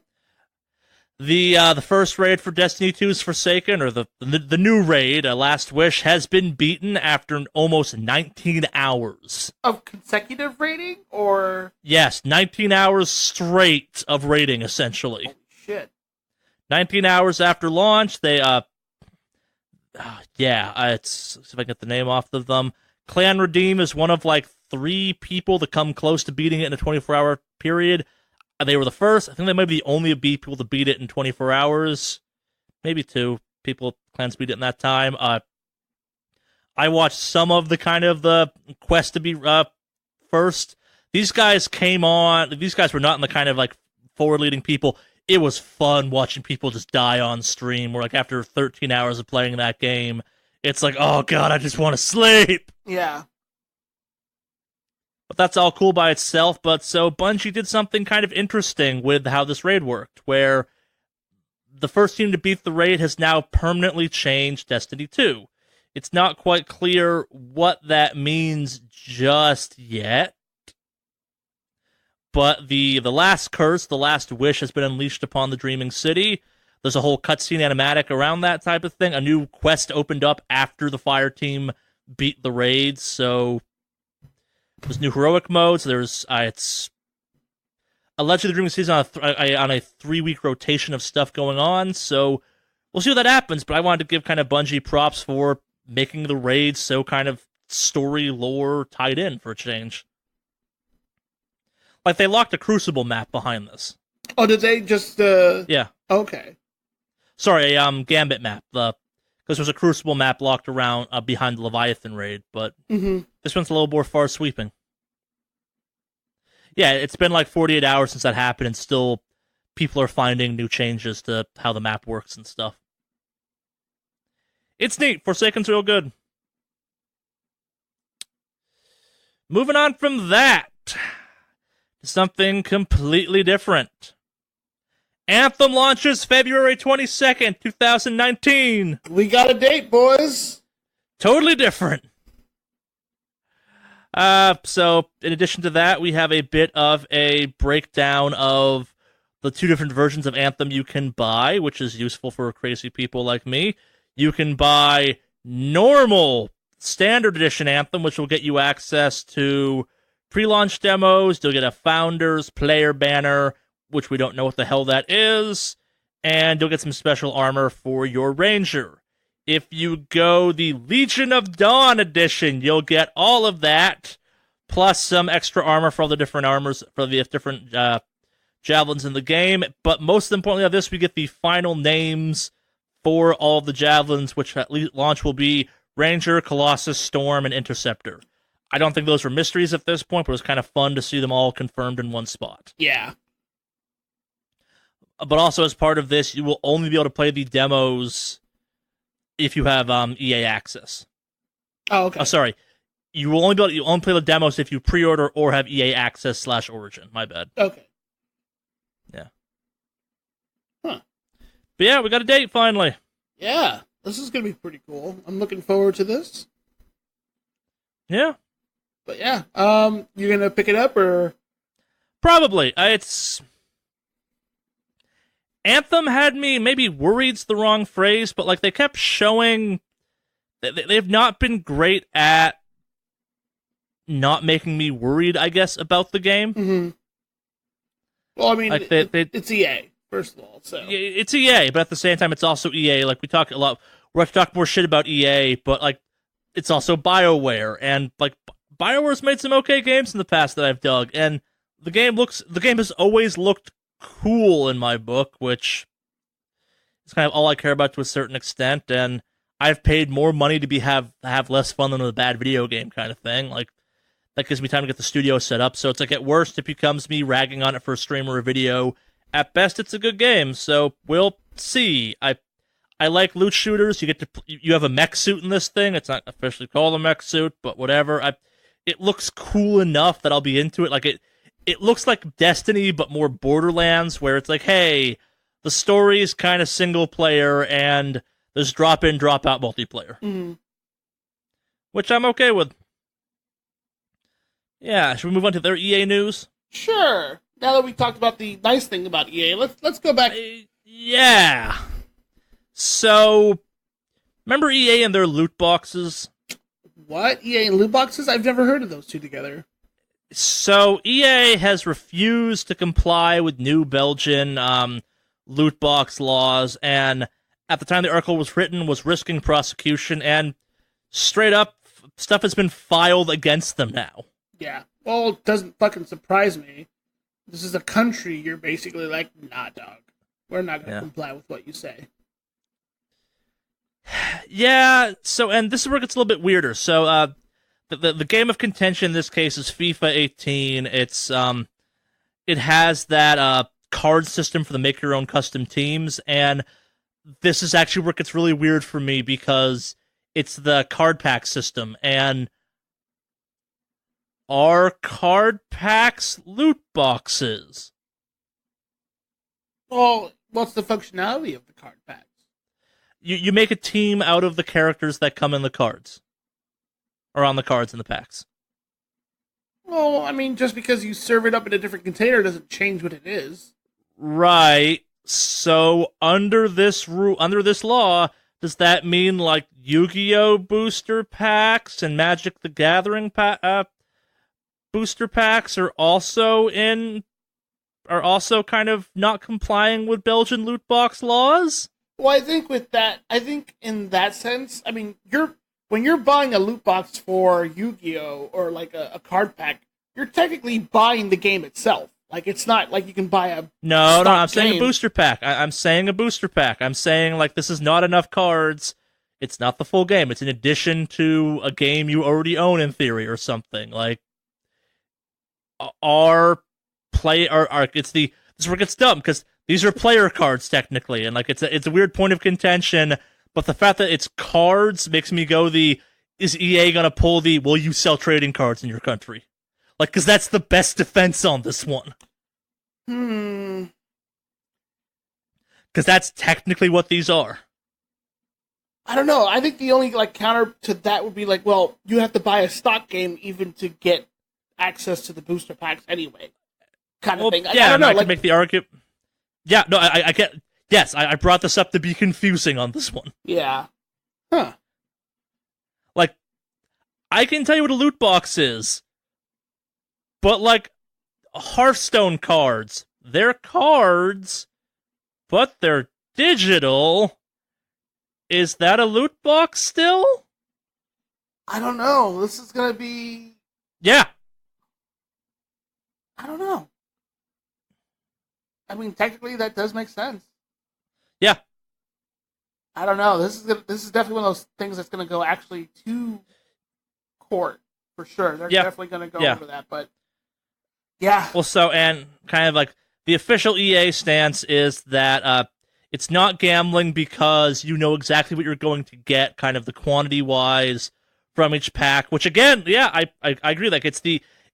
The first raid for Destiny 2's Forsaken, or the new raid, Last Wish, has been beaten after almost 19 hours. Of consecutive raiding, or? Yes, 19 hours straight of raiding, essentially. Holy shit. 19 hours after launch, they, it's, see if I can get the name off of them. Clan Redeem is one of, like, 3 people to come close to beating it in a 24-hour period. They were the first. I think they might be the only people to beat it in 24 hours. Maybe 2 clans beat it in that time. I watched some of the kind of the quest to be first. These guys came on. These guys were not in the kind of like forward-leading people. It was fun watching people just die on stream. Where like after 13 hours of playing that game, it's like, oh god, I just want to sleep. Yeah. But that's all cool by itself, but so Bungie did something kind of interesting with how this raid worked, where the first team to beat the raid has now permanently changed Destiny 2. It's not quite clear what that means just yet, but the last curse, the last wish, has been unleashed upon the Dreaming City. There's a whole cutscene animatic around that type of thing. A new quest opened up after the fire team beat the raid, so there's new heroic modes. There's it's allegedly the Dreaming City's on a 3-week rotation of stuff going on. So we'll see what that happens. But I wanted to give kind of Bungie props for making the raid so kind of story lore tied in for a change. Like they locked a Crucible map behind this. Oh, did they just? Yeah. Okay. Sorry, a Gambit map. Because there's a Crucible map locked around behind the Leviathan raid, but this one's a little more far sweeping. Yeah, it's been like 48 hours since that happened, and still people are finding new changes to how the map works and stuff. It's neat. Forsaken's real good. Moving on from that to something completely different. Anthem launches February 22nd, 2019. We got a date, boys. Totally different. So, in addition to that, we have a bit of a breakdown of the 2 different versions of Anthem you can buy, which is useful for crazy people like me. You can buy normal standard edition Anthem, which will get you access to pre-launch demos. You'll get a Founders player banner, which we don't know what the hell that is, and you'll get some special armor for your Ranger. If you go the Legion of Dawn edition, you'll get all of that, plus some extra armor for all the different armors, for the different javelins in the game. But most importantly of this, we get the final names for all of the javelins, which at launch will be Ranger, Colossus, Storm, and Interceptor. I don't think those were mysteries at this point, but it was kind of fun to see them all confirmed in one spot. Yeah. But also, as part of this, you will only be able to play the demos if you have EA access. Oh, okay. Oh, sorry. You will only play the demos if you pre-order or have EA access /Origin. My bad. Okay. Yeah. Huh. But yeah, we got a date finally. Yeah, this is gonna be pretty cool. I'm looking forward to this. Yeah. But yeah, you gonna pick it up or? Probably. Anthem had me, maybe worried's the wrong phrase, but like they kept showing they've not been great at not making me worried, I guess, about the game. Mm-hmm. Well, I mean, Like it's EA, first of all, so it's EA, but at the same time, it's also EA. Like we talk a lot, we're to talk more shit about EA, but like it's also BioWare, and like BioWare's made some okay games in the past that I've dug, and the game has always looked cool in my book, which is kind of all I care about to a certain extent. And I've paid more money to have less fun than a bad video game kind of thing. Like that gives me time to get the studio set up. So it's like at worst it becomes me ragging on it for a stream or a video. At best it's a good game. So we'll see. I like loot shooters. You have a mech suit in this thing. It's not officially called a mech suit, but whatever. It looks cool enough that I'll be into it. Like it looks like Destiny, but more Borderlands, where it's like, hey, the story is kind of single player and there's drop in, drop out multiplayer, which I'm okay with. Yeah, should we move on to their EA news? Sure. Now that we talked about the nice thing about EA, let's go back. Yeah. So, remember EA and their loot boxes? What? EA and loot boxes? I've never heard of those two together. So, EA has refused to comply with new Belgian loot box laws, and at the time the article was written, was risking prosecution, and straight up, stuff has been filed against them now. Yeah. Well, it doesn't fucking surprise me. This is a country you're basically like, nah, dog. We're not going to comply with what you say. Yeah, so, and this is where it gets a little bit weirder. So, the game of contention in this case is FIFA 18. It's, it has that, card system for the make your own custom teams, and this is actually where it gets really weird for me because it's the card pack system, and are card packs loot boxes? Well, what's the functionality of the card packs? You make a team out of the characters that come in the cards. Or on the cards in the packs. Well, I mean, just because you serve it up in a different container doesn't change what it is. Right. So under this law, does that mean like Yu-Gi-Oh booster packs and Magic the Gathering booster packs are also kind of not complying with Belgian loot box laws? Well, I think in that sense, I mean, when you're buying a loot box for Yu-Gi-Oh or like a card pack, you're technically buying the game itself. Like it's not like you can buy a No, I'm saying a booster pack. I'm saying a booster pack. I'm saying like this is not enough cards. It's not the full game. It's in addition to a game you already own in theory or something. Like this is where it gets dumb because these are player cards technically, and like it's a weird point of contention. But the fact that it's cards makes me go is EA gonna pull will you sell trading cards in your country? Like, because that's the best defense on this one. Because that's technically what these are. I don't know. I think the only like counter to that would be like, well, you have to buy a stock game even to get access to the booster packs anyway. Kind of thing. Yeah, I don't know. I can make the argument. Yeah, no, I get. Yes, I brought this up to be confusing on this one. Yeah. Huh. Like, I can tell you what a loot box is, but like, Hearthstone cards, they're cards, but they're digital. Is that a loot box still? I don't know. This is gonna be. Yeah. I don't know. I mean, technically, that does make sense. Yeah. I don't know. This is definitely one of those things that's going to go actually to court for sure. They're definitely going to go over that. But yeah. Well, so and kind of like the official EA stance is that it's not gambling because you know exactly what you're going to get, kind of the quantity wise from each pack. Which again, yeah, I agree. Like it's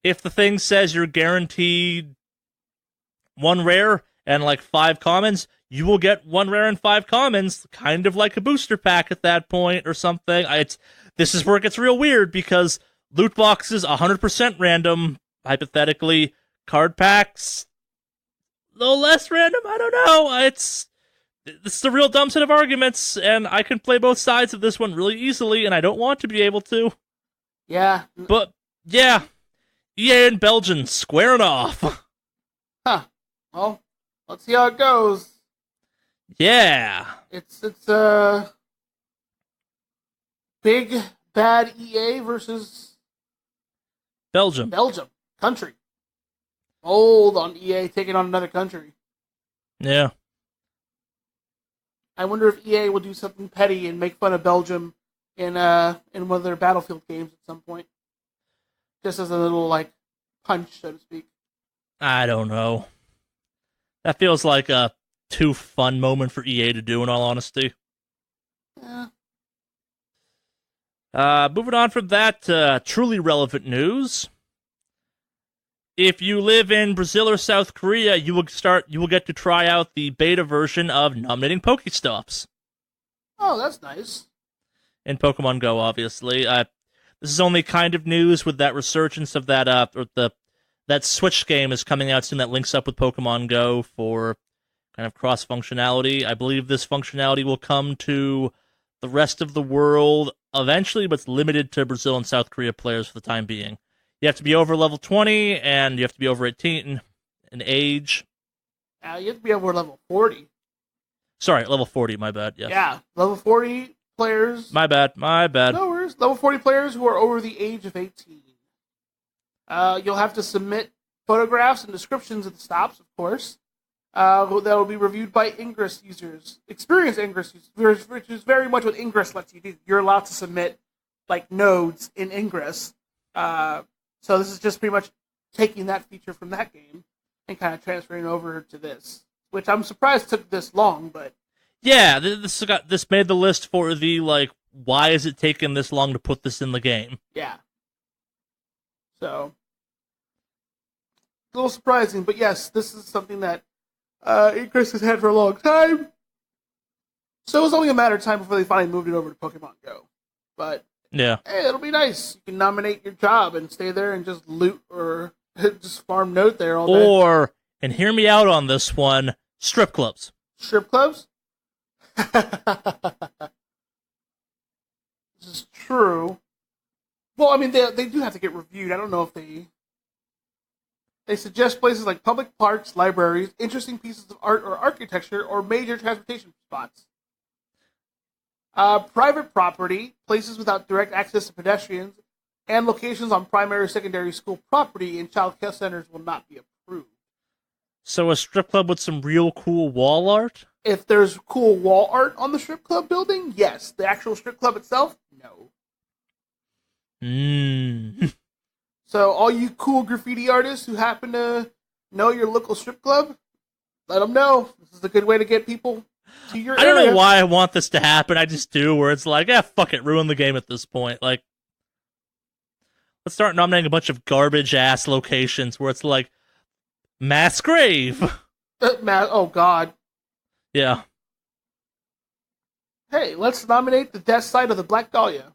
if the thing says you're guaranteed 1 rare and like 5 commons, you will get 1 rare and 5 commons, kind of like a booster pack at that point or something. This is where it gets real weird because loot boxes 100% random, hypothetically. Card packs a little less random. I don't know. This is a real dumb set of arguments, and I can play both sides of this one really easily, and I don't want to be able to. Yeah. But Yeah, EA and Belgium squaring off. Huh. Well, let's see how it goes. Yeah. It's big bad EA versus Belgium. country. Old on EA taking on another country. Yeah. I wonder if EA will do something petty and make fun of Belgium in one of their Battlefield games at some point. Just as a little, like, punch, so to speak. I don't know. That feels like a too fun moment for EA to do, in all honesty. Yeah. Moving on from that, truly relevant news. If you live in Brazil or South Korea, you will get to try out the beta version of nominating Pokestops. Oh, that's nice. In Pokemon Go, obviously. This is only kind of news with that resurgence of that that Switch game is coming out soon that links up with Pokemon Go for kind of cross functionality. I believe this functionality will come to the rest of the world eventually, but it's limited to Brazil and South Korea players for the time being. You have to be over level 20, and you have to be over 18 in age. You have to be over level 40. Sorry, level 40, my bad. Yes. Yeah, level 40 players. My bad. No worries. Level 40 players who are over the age of 18. You'll have to submit photographs and descriptions of the stops, of course. That will be reviewed by Ingress users. Experienced Ingress users, which is very much what Ingress lets you do. You're allowed to submit, like, nodes in Ingress. So this is just pretty much taking that feature from that game and kind of transferring over to this, which I'm surprised took this long, but... Yeah, this made the list for the, like, why is it taking this long to put this in the game? Yeah. So, a little surprising, but yes, this is something that Ingress has had for a long time. So it was only a matter of time before they finally moved it over to Pokemon Go. But, yeah, hey, it'll be nice. You can nominate your job and stay there and just loot or just farm note there all day. Or, and hear me out on this one, strip clubs. Strip clubs? This is true. Well, I mean, they do have to get reviewed. I don't know if they suggest places like public parks, libraries, interesting pieces of art or architecture, or major transportation spots. Private property, places without direct access to pedestrians, and locations on primary or secondary school property and child care centers will not be approved. So a strip club with some real cool wall art? If there's cool wall art on the strip club building, yes. The actual strip club itself, no. So all you cool graffiti artists who happen to know your local strip club, let them know. This is a good way to get people to your area. I don't know why I want this to happen. I just do, where it's like, fuck it, ruin the game at this point. Like, let's start nominating a bunch of garbage-ass locations where it's like, mass grave. Oh, God. Yeah. Hey, let's nominate the death site of the Black Dahlia.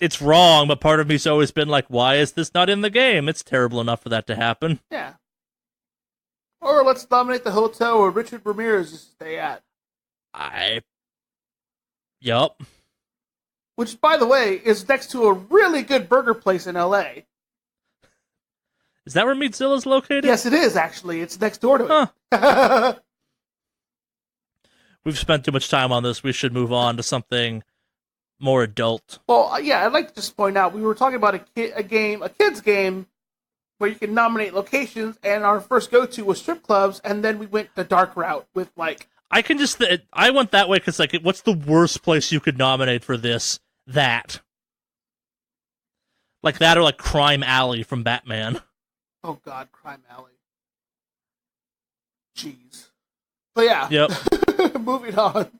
It's wrong, but part of me's always been like, why is this not in the game? It's terrible enough for that to happen. Yeah. Or let's nominate the hotel where Richard Ramirez used to stay at. Yup. Which, by the way, is next to a really good burger place in LA. Is that where Meatzilla's located? Yes, it is, actually. It's next door to it. Huh. We've spent too much time on this. We should move on to something more adult. Well, yeah, I'd like to just point out, we were talking about a kid's game, where you can nominate locations, and our first go-to was strip clubs, and then we went the dark route with, like... I went that way because, like, what's the worst place you could nominate for this? That. Like that or, like, Crime Alley from Batman. Oh, God, Crime Alley. Jeez. But yeah. Yep. Moving on.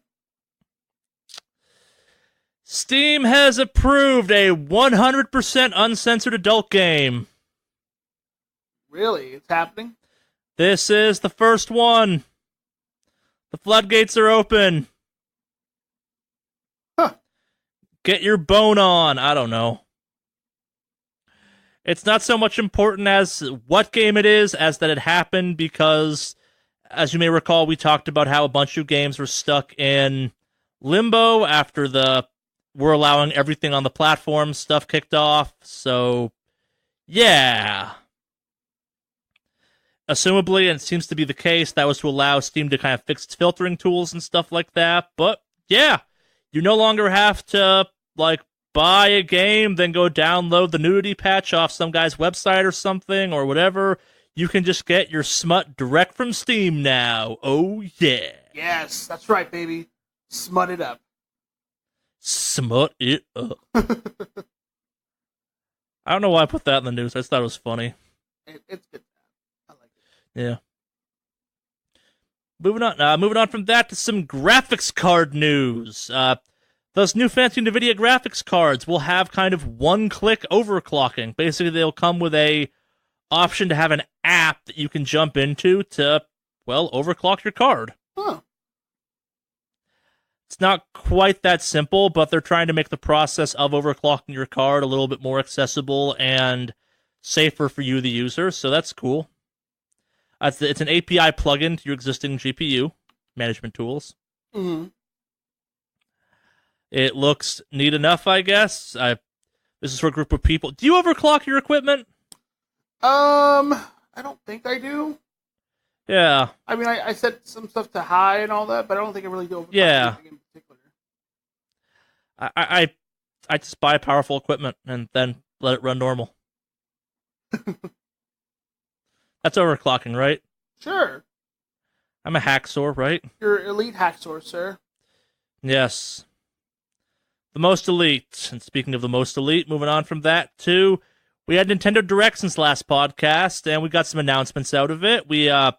Steam has approved a 100% uncensored adult game. Really? It's happening? This is the first one. The floodgates are open. Huh. Get your bone on. I don't know. It's not so much important as what game it is, as that it happened because, as you may recall, we talked about how a bunch of games were stuck in limbo after we're allowing everything on the platform stuff kicked off. So, yeah. Assumably, and it seems to be the case, that was to allow Steam to kind of fix its filtering tools and stuff like that. But, yeah, you no longer have to, buy a game, then go download the nudity patch off some guy's website or something, or whatever. You can just get your smut direct from Steam now. Oh, yeah. Yes, that's right, baby. Smut it up. Smut it up. I don't know why I put that in the news. I just thought it was funny. It's good. I like it. Yeah. Moving on from that to some graphics card news. Those new fancy NVIDIA graphics cards will have kind of one-click overclocking. Basically, they'll come with a option to have an app that you can jump into to, overclock your card. Huh. It's not quite that simple, but they're trying to make the process of overclocking your card a little bit more accessible and safer for you, the user, so that's cool. It's an API plugin to your existing GPU management tools. Mm-hmm. It looks neat enough, I guess. This is for a group of people. Do you overclock your equipment? I don't think I do. Yeah. I mean, I set some stuff to high and all that, but I don't think I really do. Yeah. Anything in particular. I just buy powerful equipment and then let it run normal. That's overclocking, right? Sure. I'm a hacksaw, right? You're elite hacksaw, sir. Yes. The most elite. And speaking of the most elite, moving on from that to, we had Nintendo Direct since last podcast, and we got some announcements out of it. We have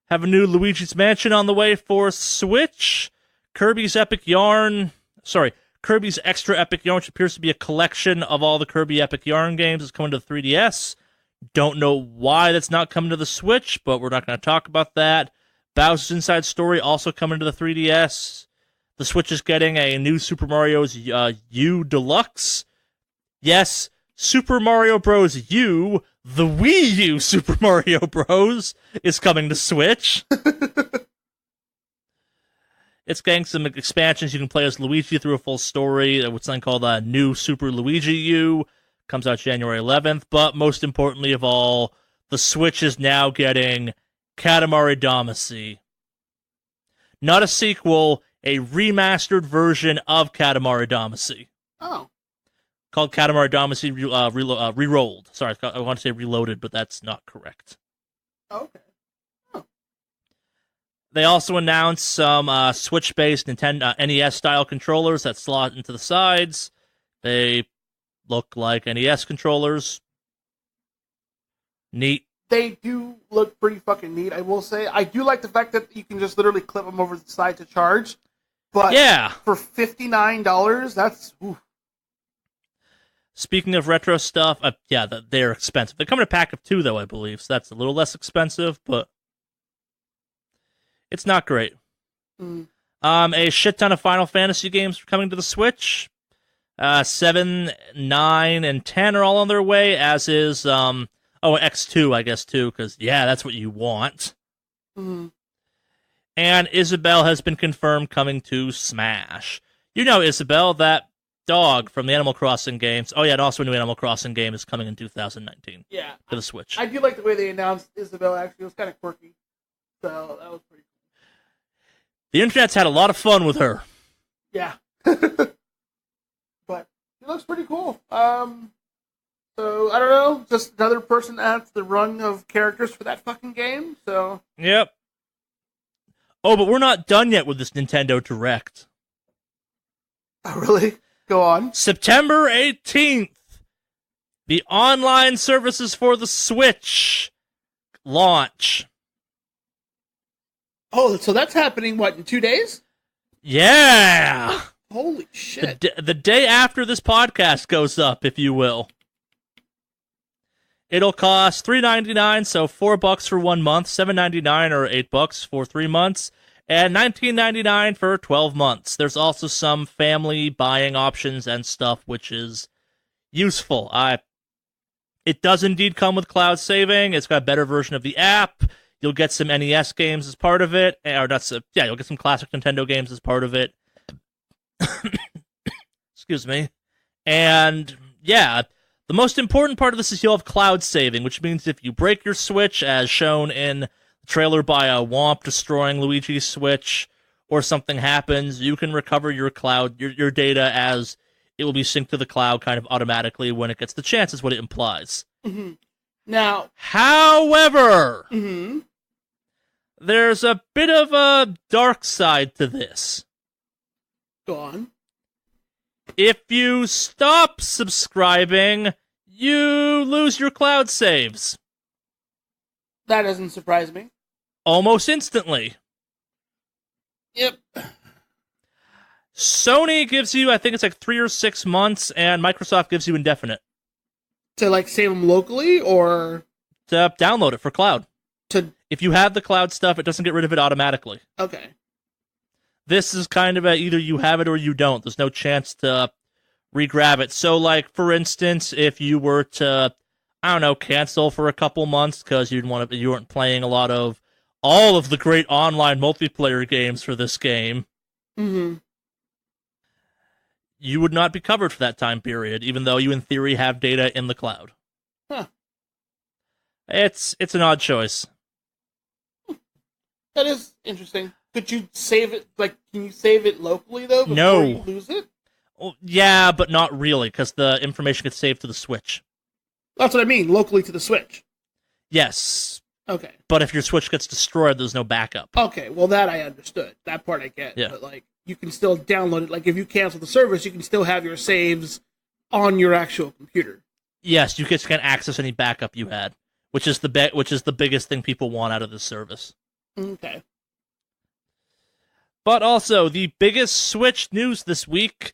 a new Luigi's Mansion on the way for Switch. Kirby's Extra Epic Yarn, which appears to be a collection of all the Kirby Epic Yarn games, is coming to the 3DS. Don't know why that's not coming to the Switch, but we're not going to talk about that. Bowser's Inside Story also coming to the 3DS. The Switch is getting a new Super Mario's U Deluxe. Yes, Super Mario Bros. U, the Wii U Super Mario Bros. Is coming to Switch. It's getting some expansions. You can play as Luigi through a full story. What's something called New Super Luigi U. Comes out January 11th. But most importantly of all, the Switch is now getting Katamari Damacy. Not a sequel, a remastered version of Katamari Damacy. Oh. Called Katamari Damacy Rerolled. Sorry, I want to say Reloaded, but that's not correct. Okay. Oh. They also announced some Switch-based Nintendo NES-style controllers that slot into the sides. They look like NES controllers. Neat. They do look pretty fucking neat, I will say. I do like the fact that you can just literally clip them over the side to charge. But yeah, for $59, that's... Ooh. Speaking of retro stuff, they're expensive. They come in a pack of 2, though, I believe, so that's a little less expensive, but it's not great. Mm. A shit ton of Final Fantasy games are coming to the Switch. 7, 9, and 10 are all on their way, as is... X2, I guess, too, because, that's what you want. Mm-hmm. And Isabelle has been confirmed coming to Smash. You know Isabelle, that dog from the Animal Crossing games. Oh, yeah, and also a new Animal Crossing game is coming in 2019. Yeah. To the Switch. I do like the way they announced Isabelle, actually. It was kind of quirky. So, that was pretty cool. The internet's had a lot of fun with her. Yeah. But, she looks pretty cool. So, I don't know, just another person adds the rung of characters for that fucking game, so... Yep. Oh, but we're not done yet with this Nintendo Direct. Oh, really? Go on. September 18th, the online services for the Switch launch. Oh, so that's happening, what, in 2 days? Yeah! Holy shit. The day after this podcast goes up, if you will. It'll cost $3.99, so $4 for 1 month, $7.99 or $8 for 3 months, and $19.99 for 12 months. There's also some family buying options and stuff, which is useful. It does indeed come with cloud saving. It's got a better version of the app. You'll get some NES games as part of it, or you'll get some classic Nintendo games as part of it. Excuse me. And yeah, the most important part of this is you'll have cloud saving, which means if you break your Switch, as shown in the trailer by a Womp destroying Luigi's Switch, or something happens, you can recover your cloud, your data, as it will be synced to the cloud kind of automatically when it gets the chance, is what it implies. Mm-hmm. Now, however, mm-hmm. there's a bit of a dark side to this. Go on. If you stop subscribing, you lose your cloud saves. That doesn't surprise me. Almost instantly. Yep. Sony gives you, I think it's like 3 or 6 months, and Microsoft gives you indefinite. To, like, save them locally, or? To download it for cloud. If you have the cloud stuff, it doesn't get rid of it automatically. Okay. This is kind of either you have it or you don't. There's no chance to re-grab it. So, like, for instance, if you were to, I don't know, cancel for a couple months because you weren't playing all of the great online multiplayer games for this game, mm-hmm. you would not be covered for that time period, even though you, in theory, have data in the cloud. Huh. It's an odd choice. That is interesting. Could you save it, like, can you save it locally, though, before No. you lose it? Well, yeah, but not really, because the information gets saved to the Switch. That's what I mean, locally to the Switch. Yes. Okay. But if your Switch gets destroyed, there's no backup. Okay, well, that I understood. That part I get. Yeah. But, like, you can still download it. Like, if you cancel the service, you can still have your saves on your actual computer. Yes, you just can't access any backup you had, which is the biggest thing people want out of this service. Okay. But also, the biggest Switch news this week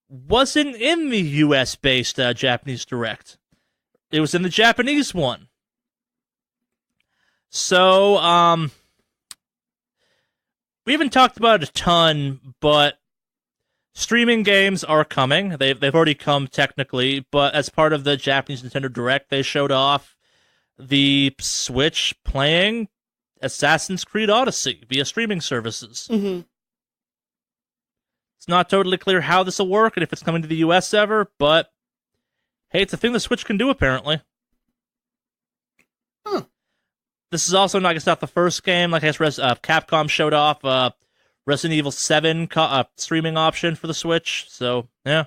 wasn't in the US-based Japanese Direct. It was in the Japanese one. So, we haven't talked about it a ton, but streaming games are coming. They've already come technically, but as part of the Japanese Nintendo Direct, they showed off the Switch playing Assassin's Creed Odyssey via streaming services. Mm-hmm. It's not totally clear how this will work and if it's coming to the US ever, but hey, it's a thing the Switch can do, apparently. Huh. This is also, I guess, not the first game. Like, I guess Capcom showed off Resident Evil 7 streaming option for the Switch, so, yeah.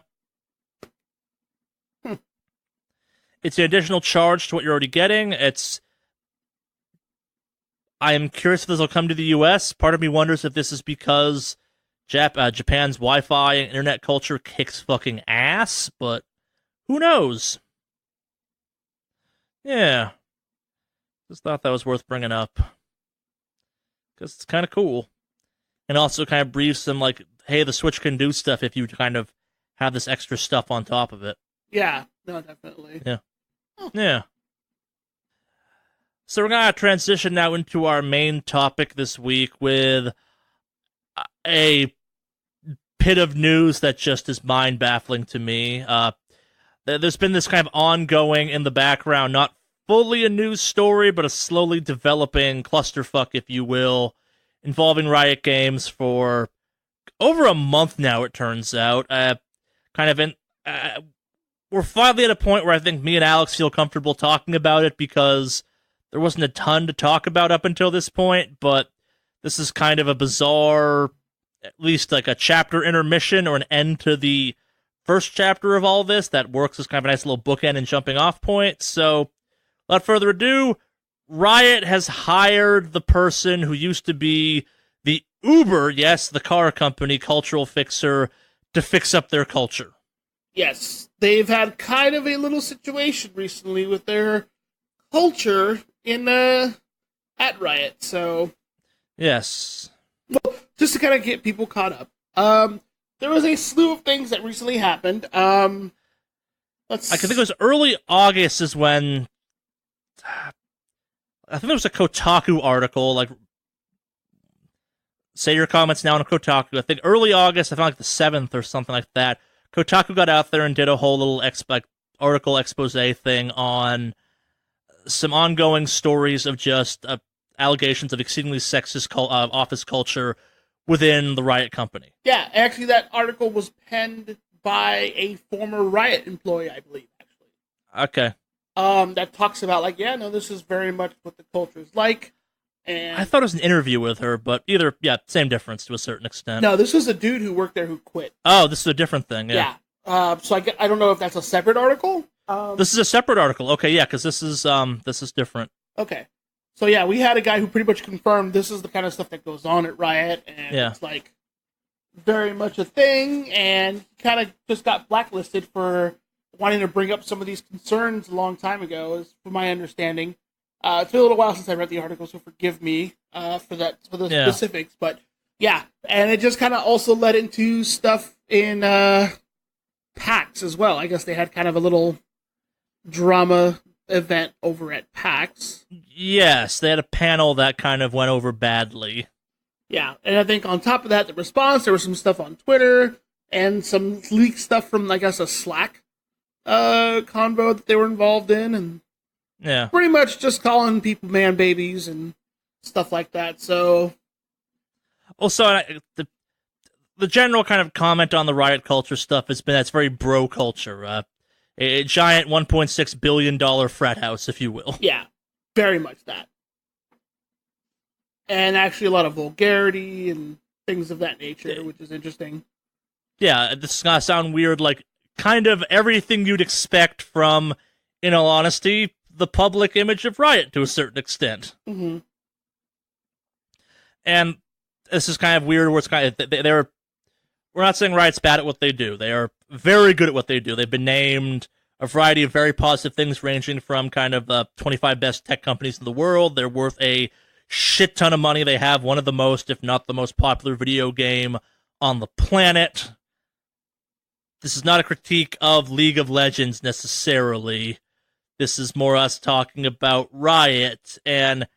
It's an additional charge to what you're already getting. I am curious if this will come to the US. Part of me wonders if this is because Japan's Wi-Fi and internet culture kicks fucking ass, but who knows? Yeah. Just thought that was worth bringing up. Because it's kind of cool. And also kind of breathes some, like, hey, the Switch can do stuff if you kind of have this extra stuff on top of it. Yeah, no, definitely. Yeah. Oh. Yeah. So we're going to transition now into our main topic this week with a bit of news that just is mind-baffling to me. There's been this kind of ongoing in the background, not fully a news story, but a slowly developing clusterfuck, if you will, involving Riot Games for over a month now, it turns out. We're finally at a point where I think me and Alex feel comfortable talking about it because there wasn't a ton to talk about up until this point, but this is kind of a bizarre, at least like a chapter intermission or an end to the first chapter of all this that works as kind of a nice little bookend and jumping off point. So, without further ado, Riot has hired the person who used to be the Uber, yes, the car company, cultural fixer, to fix up their culture. Yes, they've had kind of a little situation recently with their culture at Riot, so... Yes. Well, just to kind of get people caught up, there was a slew of things that recently happened. I think it was early August is when... I think there was a Kotaku article, like, say your comments now on Kotaku. I think early August, I found like the 7th or something like that. Kotaku got out there and did a whole little article expose thing on some ongoing stories of just allegations of exceedingly sexist office culture within the Riot company. Yeah, actually, that article was penned by a former Riot employee, I believe, actually. Okay. That talks about, like, yeah, no, this is very much what the culture is like. And I thought it was an interview with her, but same difference to a certain extent. no, this was a dude who worked there who quit. Oh, this is a different thing, yeah. So I don't know if that's a separate article. This is a separate article. Okay, yeah, because this is different. Okay. So yeah, we had a guy who pretty much confirmed this is the kind of stuff that goes on at Riot, and it's like very much a thing, and he kind of just got blacklisted for wanting to bring up some of these concerns a long time ago, is from my understanding. It's been a little while since I read the article, so forgive me for the specifics, but yeah, and it just kind of also led into stuff in PAX as well. I guess they had kind of a little drama event over at PAX. Yes, they had a panel that kind of went over badly. Yeah, and I think on top of that, the response, there was some stuff on Twitter and some leaked stuff from, I guess, a Slack convo that they were involved in, and pretty much just calling people man babies and stuff like that. So, also, the general kind of comment on the Riot culture stuff has been that's very bro culture. A giant $1.6 billion frat house, if you will. Yeah, very much that. And actually a lot of vulgarity and things of that nature, which is interesting. Yeah, this is going to sound weird, like, kind of everything you'd expect from, in all honesty, the public image of Riot to a certain extent. Mm-hmm. And this is kind of weird, where it's kind of, we're not saying Riot's bad at what they do. They are very good at what they do. They've been named a variety of very positive things, ranging from kind of 25 best tech companies in the world. They're worth a shit ton of money. They have one of the most, if not the most popular video game on the planet. This is not a critique of League of Legends necessarily. This is more us talking about Riot, and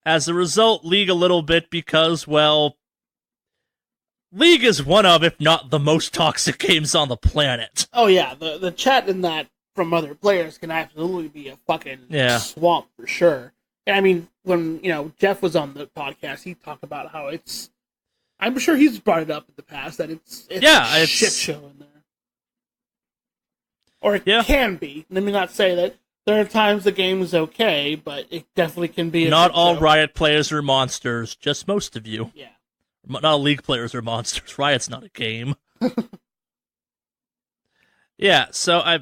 as a result, League a little bit because, well, League is one of, if not the most toxic games on the planet. Oh yeah, the chat in that from other players can absolutely be a fucking swamp for sure. And I mean, when Jeff was on the podcast, he talked about how it's. I'm sure he's brought it up in the past that it's a shit show in there, or it can be. Let me not say that. There are times the game is okay, but it definitely can be. Not all Riot players are monsters. Just most of you. Yeah. Not all League players are monsters. Riot's not a game. Yeah, so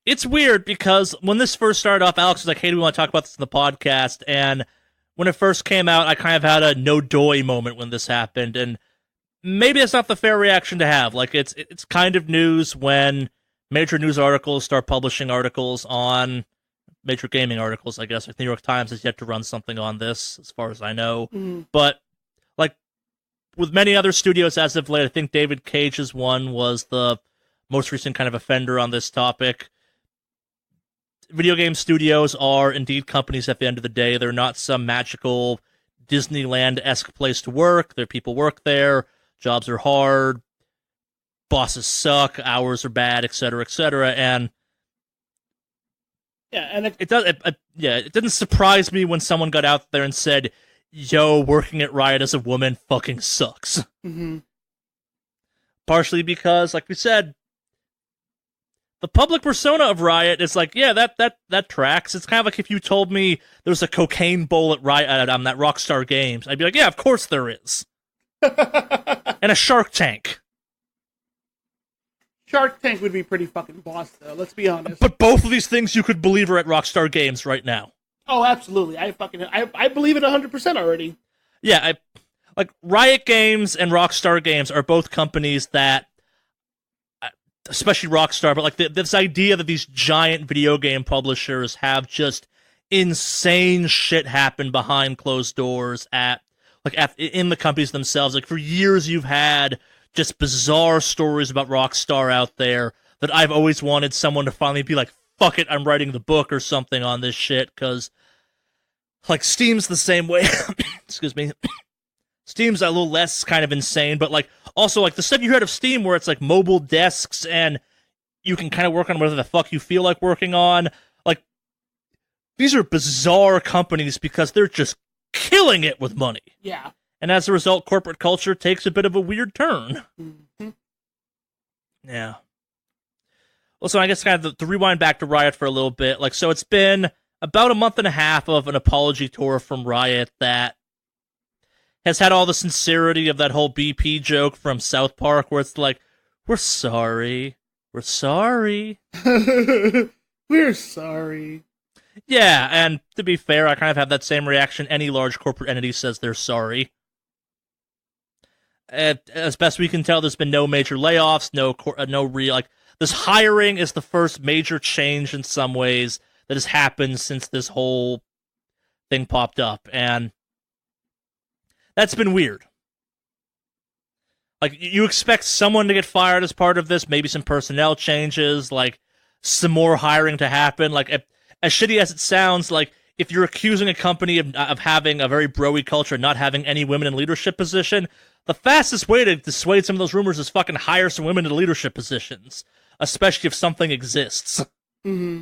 it's weird because when this first started off, Alex was like, hey, do we want to talk about this in the podcast? And when it first came out, I kind of had a no-doy moment when this happened, and maybe that's not the fair reaction to have. Like, it's kind of news when major news articles start publishing articles on major gaming articles, I guess. Like, the New York Times has yet to run something on this, as far as I know. Mm. But, like, with many other studios as of late, I think David Cage's one was the most recent kind of offender on this topic. Video game studios are indeed companies at the end of the day. They're not some magical Disneyland-esque place to work. Their people work there. Jobs are hard. Bosses suck. Hours are bad, etc., etc. And it didn't surprise me when someone got out there and said, "Yo, working at Riot as a woman fucking sucks." Mm-hmm. Partially because, like we said, the public persona of Riot is like, yeah, that tracks. It's kind of like if you told me there's a cocaine bowl at Riot at that Rockstar Games, I'd be like, yeah, of course there is. And a Shark Tank. Shark Tank would be pretty fucking boss, though. Let's be honest. But both of these things you could believe are at Rockstar Games right now. Oh, absolutely. I believe it 100% already. Yeah, like Riot Games and Rockstar Games are both companies that, especially Rockstar, but like this idea that these giant video game publishers have just insane shit happen behind closed doors in the companies themselves. Like, for years you've had just bizarre stories about Rockstar out there that I've always wanted someone to finally be like, fuck it, I'm writing the book or something on this shit, because, like, Steam's the same way. Excuse me. Steam's a little less kind of insane, but, like, also, like, the stuff you heard of Steam where it's, like, mobile desks and you can kind of work on whatever the fuck you feel like working on. Like, these are bizarre companies because they're just killing it with money. Yeah. And as a result, corporate culture takes a bit of a weird turn. Mm-hmm. Yeah. Well, so I guess kind of to rewind back to Riot for a little bit. Like, so it's been about a month and a half of an apology tour from Riot that has had all the sincerity of that whole BP joke from South Park, where it's like, we're sorry. We're sorry. We're sorry. Yeah, and to be fair, I kind of have that same reaction. Any large corporate entity says they're sorry. As best we can tell, there's been no major layoffs, no real, like, this hiring is the first major change in some ways that has happened since this whole thing popped up, and that's been weird. Like, you expect someone to get fired as part of this, maybe some personnel changes, like, some more hiring to happen. Like, as shitty as it sounds, like, if you're accusing a company of having a very bro-y culture and not having any women in leadership position, the fastest way to dissuade some of those rumors is fucking hire some women in leadership positions, especially if something exists. Mm-hmm.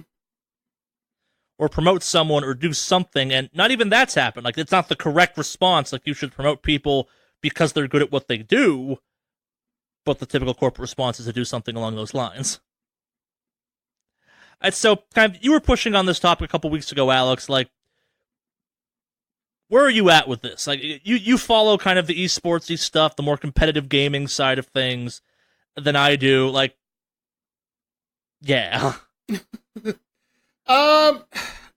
Or promote someone or do something, and not even that's happened. Like, it's not the correct response. Like, you should promote people because they're good at what they do, but the typical corporate response is to do something along those lines. And so, kind of, you were pushing on this topic a couple weeks ago, Alex. Like, where are you at with this? Like, you follow kind of the esportsy stuff, the more competitive gaming side of things than I do. Like, yeah.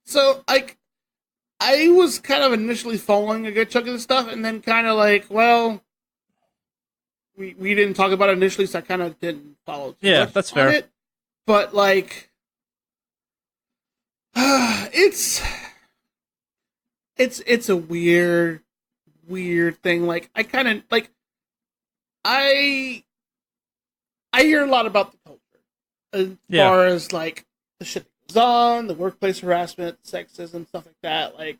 So I was kind of initially following a good chunk of the stuff, and then kind of like, well, we didn't talk about it initially, so I kind of didn't follow. Yeah, that's fair. It. But like, it's a weird thing. Like, I kind of like, I hear a lot about the culture as far as like the shit that goes on, the workplace harassment, sexism, stuff like that. Like,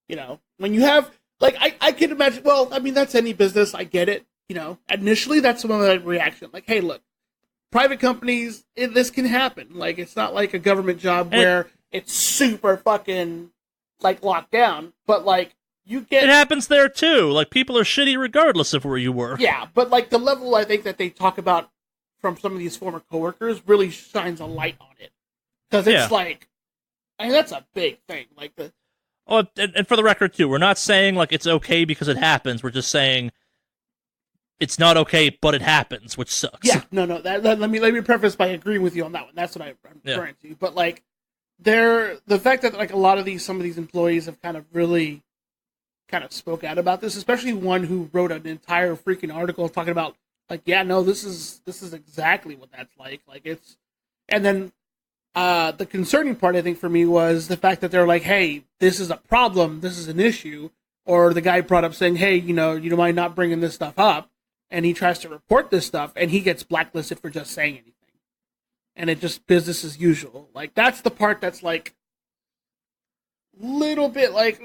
you know, when you have like, I can imagine. Well, I mean, that's any business. I get it. You know, initially that's some of the reaction. Like, hey, look, private companies, this can happen. Like, it's not like a government job where it's super fucking like locked down. But like, you get it happens there too. Like, people are shitty regardless of where you work. Yeah, but like the level I think that they talk about from some of these former coworkers really shines a light on it, because it's like, I mean, that's a big thing. Like the and for the record too, we're not saying like it's okay because it happens. We're just saying it's not okay, but it happens, which sucks. Yeah, no. Let me preface by agreeing with you on that one. That's what I'm referring to. But like, the fact that like some of these employees have kind of really kind of spoke out about this, especially one who wrote an entire freaking article talking about like, yeah, no, this is exactly what that's like. Like, it's, and then the concerning part I think for me was the fact that they're like, hey, this is a problem, this is an issue, or the guy brought up saying, hey, you know, you don't mind not bringing this stuff up. And he tries to report this stuff, and he gets blacklisted for just saying anything. And it just business as usual. Like, that's the part that's, like, little bit, like,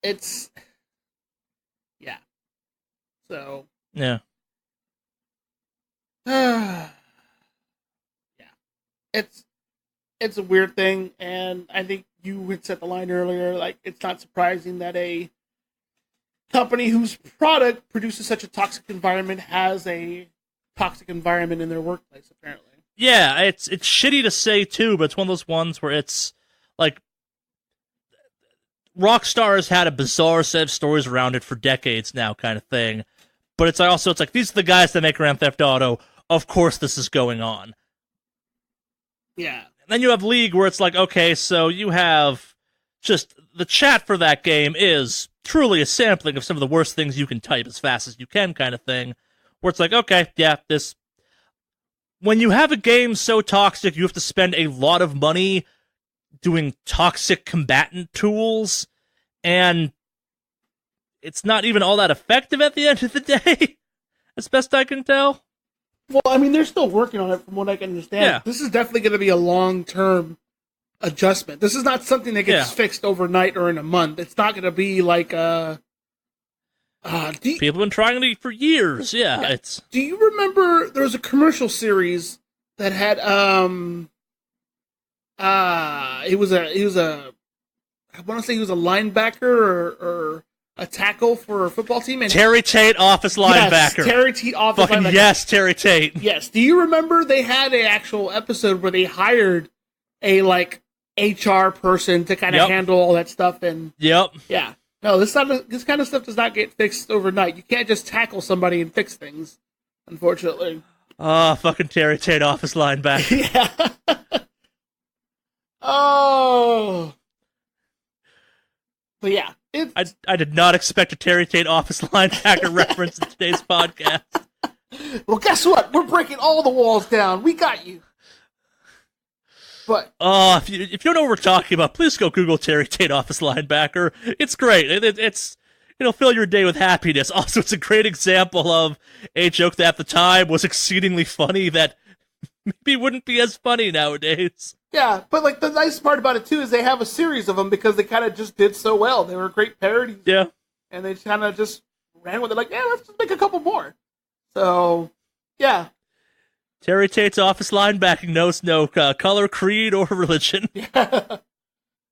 it's, yeah. So. Yeah. Yeah. It's a weird thing, and I think you had set the line earlier, like, it's not surprising that a company whose product produces such a toxic environment has a toxic environment in their workplace, apparently. Yeah, it's shitty to say too, but it's one of those ones where it's like Rockstar has had a bizarre set of stories around it for decades now, kind of thing. But it's like these are the guys that make Grand Theft Auto. Of course, this is going on. Yeah. And then you have League, where it's like, okay, so you have just the chat for that game is truly a sampling of some of the worst things you can type as fast as you can, kind of thing. Where it's like, okay, yeah, this. When you have a game so toxic, you have to spend a lot of money doing toxic combatant tools, and it's not even all that effective at the end of the day, as best I can tell. Well, I mean, they're still working on it, from what I can understand. Yeah. This is definitely going to be a long-term adjustment. This is not something that gets fixed overnight or in a month. It's not going to be like a... people have been trying it for years. Yeah, it's. Do you remember there was a commercial series that had it was a I want to say he was a linebacker or a tackle for a football team. And Terry Tate, office linebacker. Yes, Terry Tate, office Fucking linebacker. yes, Terry Tate. Yes. Do you remember they had an actual episode where they hired a like HR person to kind of handle all that stuff? And yeah, no, this kind of stuff does not get fixed overnight. You can't just tackle somebody and fix things, unfortunately. Fucking Terry Tate, office linebacker. Yeah. Oh. But yeah. I did not expect a Terry Tate office linebacker reference in today's podcast. Well, guess what? We're breaking all the walls down. We got you. But if you don't know what we're talking about, please go Google Terry Tate office linebacker. It's great. It's it'll fill your day with happiness. Also, it's a great example of a joke that at the time was exceedingly funny that maybe wouldn't be as funny nowadays. yeah, but like the nice part about it too is they have a series of them because they kind of just did so well. They were great parodies. Yeah. And they kind of just ran with it like, yeah, let's just make a couple more. So, yeah. Terry Tate's office linebacking knows no color, creed, or religion. Yeah.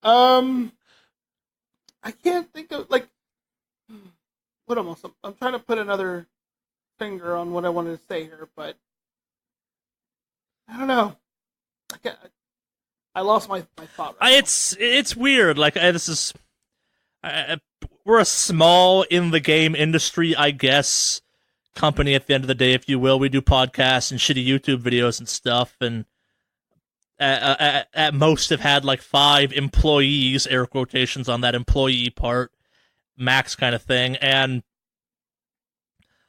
I can't think of, like, what else? I'm trying to put another finger on what I wanted to say here, but I don't know. I lost my thought. Right it's weird. Like, we're a small in the game industry, I guess, company at the end of the day, if you will. We do podcasts and shitty YouTube videos and stuff, and at most have had like 5 employees, air quotations on that employee part, max kind of thing. And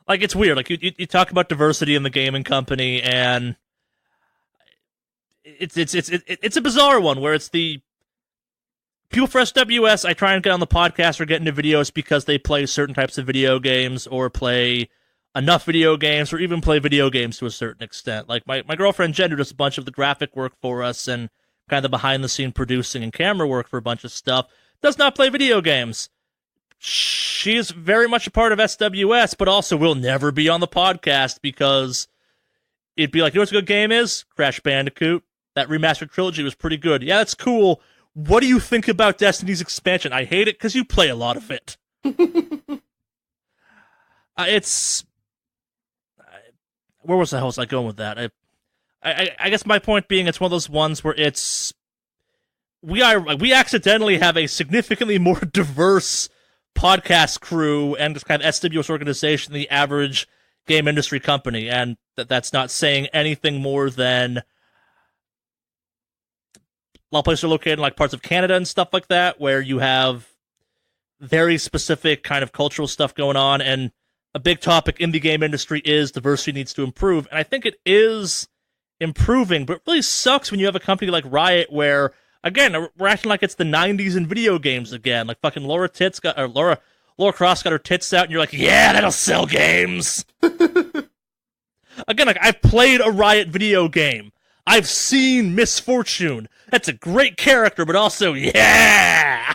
like, it's weird. Like, you talk about diversity in the gaming company, and it's a bizarre one where it's the people for SWS I try and get on the podcast or get into videos because they play certain types of video games or play enough video games or even play video games to a certain extent. Like my girlfriend Jen, who does a bunch of the graphic work for us and kind of the behind-the-scene producing and camera work for a bunch of stuff, does not play video games. She is very much a part of SWS, but also will never be on the podcast because it'd be like, you know what a good game is? Crash Bandicoot. That remastered trilogy was pretty good. Yeah, that's cool. What do you think about Destiny's expansion? I hate it because you play a lot of it. It's... Where was the hell was I going with that? I guess my point being, it's one of those ones where it's... We accidentally have a significantly more diverse podcast crew and just kind of SWS organization than the average game industry company, and that's not saying anything more than... A lot of places are located in like parts of Canada and stuff like that, where you have very specific kind of cultural stuff going on, and a big topic in the game industry is diversity needs to improve, and I think it is improving, but it really sucks when you have a company like Riot where, again, we're acting like it's the 90s in video games again. Like fucking Laura Cross got her tits out, and you're like, yeah, that'll sell games. Again, like, I've played a Riot video game. I've seen Misfortune. That's a great character, but also, yeah!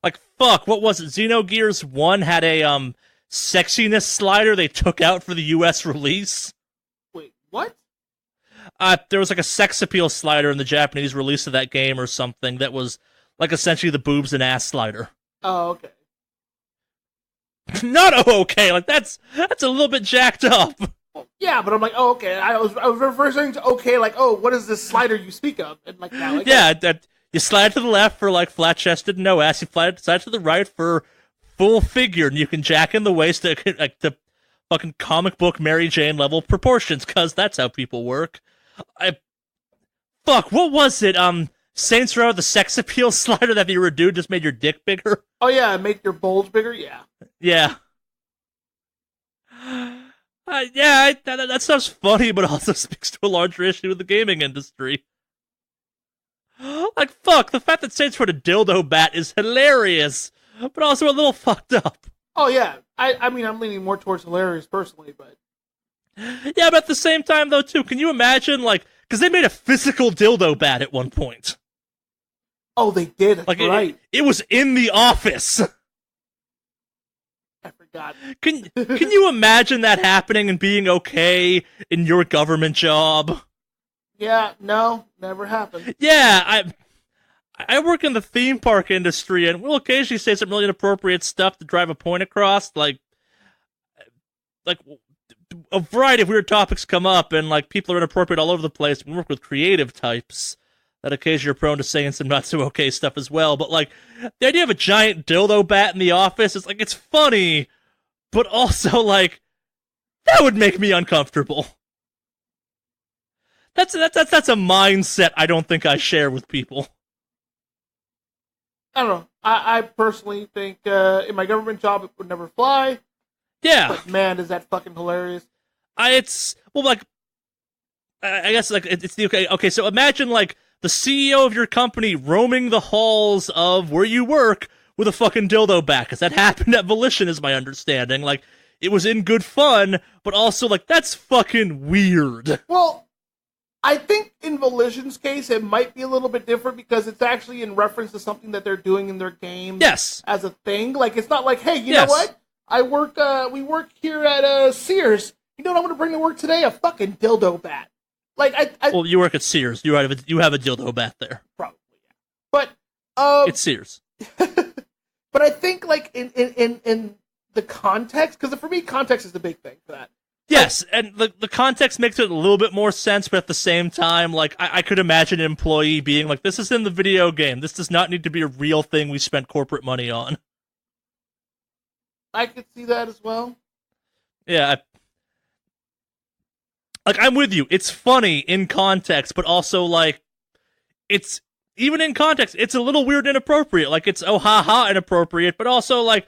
Like, fuck, what was it? Xenogears 1 had a, sexiness slider they took out for the US release. Wait, what? There was like a sex appeal slider in the Japanese release of that game or something that was, like, essentially the boobs and ass slider. Oh, okay. Not okay, like, that's a little bit jacked up. Well, yeah, but I'm like, oh, okay. I was referring to okay, like, oh, what is this slider you speak of? And like, now, like, yeah, you slide to the left for like flat chested, no ass. You slide to the right for full figure, and you can jack in the waist to fucking comic book Mary Jane level proportions, because that's how people work. What was it? Saints Row, the sex appeal slider that you were doing just made your dick bigger. Oh yeah, make your bulge bigger. Yeah. Yeah. That stuff's funny, but also speaks to a larger issue in the gaming industry. Like, fuck, the fact that Saints Row a dildo bat is hilarious, but also a little fucked up. Oh, yeah. I mean, I'm leaning more towards hilarious personally, but... Yeah, but at the same time, though, too, can you imagine, like... Because they made a physical dildo bat at one point. Oh, they did, that's like, right. It was in the office. I forgot. Can you imagine that happening and being okay in your government job? Yeah, no, never happened. Yeah, I work in the theme park industry, and we'll occasionally say some really inappropriate stuff to drive a point across, like a variety of weird topics come up, and like people are inappropriate all over the place. We work with creative types that occasionally are prone to saying some not so okay stuff as well. But like the idea of a giant dildo bat in the office is like it's funny, but also like that would make me uncomfortable. That's a mindset I don't think I share with people. I don't know. I personally think in my government job it would never fly. Yeah. But man, is that fucking hilarious. I guess like it's the okay. So imagine like the CEO of your company roaming the halls of where you work with a fucking dildo bat, because that happened at Volition, is my understanding. Like it was in good fun, but also like that's fucking weird. Well, I think in Volition's case it might be a little bit different because it's actually in reference to something that they're doing in their game. Yes. As a thing, like it's not like, hey, you know what? We work here at Sears. You know what I'm going to bring to work today? A fucking dildo bat. Like well, you work at Sears. You have a dildo bat there. Probably, yeah. But it's Sears. But I think like in the context, because for me, context is the big thing for that. Yes, and the context makes it a little bit more sense, but at the same time, like I could imagine an employee being like, "This is in the video game. This does not need to be a real thing we spent corporate money on." I could see that as well. Yeah. I'm with you. It's funny in context, but also, like, it's, even in context, it's a little weird and inappropriate. Like, it's, oh, ha-ha, inappropriate, but also, like,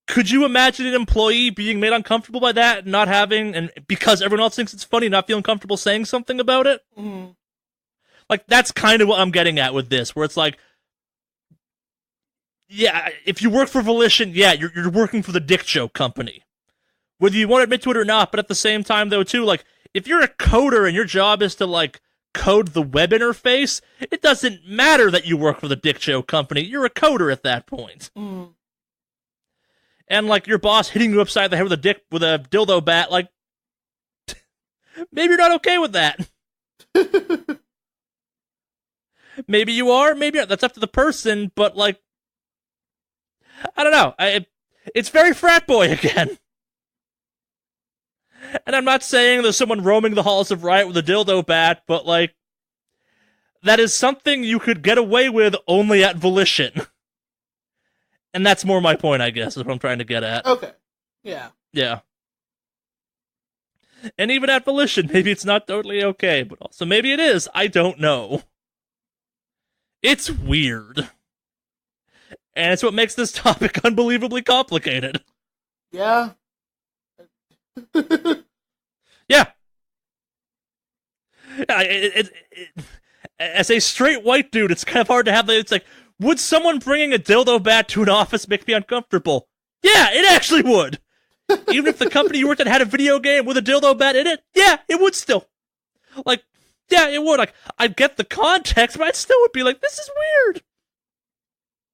could you imagine an employee being made uncomfortable by that, and not having, and because everyone else thinks it's funny, not feeling comfortable saying something about it? Mm-hmm. Like, that's kind of what I'm getting at with this, where it's like, yeah, if you work for Volition, yeah, you're working for the dick joke company. Whether you want to admit to it or not, but at the same time, though, too, like, if you're a coder and your job is to, like, code the web interface, it doesn't matter that you work for the dick joke company. You're a coder at that point. Mm. And, like, your boss hitting you upside the head with a dildo bat, like, maybe you're not okay with that. Maybe you are, maybe not. That's up to the person, but, like, I don't know. It's very frat boy again. And I'm not saying there's someone roaming the halls of Riot with a dildo bat, but, like, that is something you could get away with only at Volition. And that's more my point, I guess, is what I'm trying to get at. Okay. Yeah. Yeah. And even at Volition, maybe it's not totally okay, but also maybe it is. I don't know. It's weird. And it's what makes this topic unbelievably complicated. Yeah. Yeah. As a straight white dude, it's kind of hard to have that. It's like, would someone bringing a dildo bat to an office make me uncomfortable? Yeah, it actually would. Even if the company you worked at had a video game with a dildo bat in it, yeah, it would still. Like, yeah, it would. Like, I'd get the context, but I still would be like, this is weird.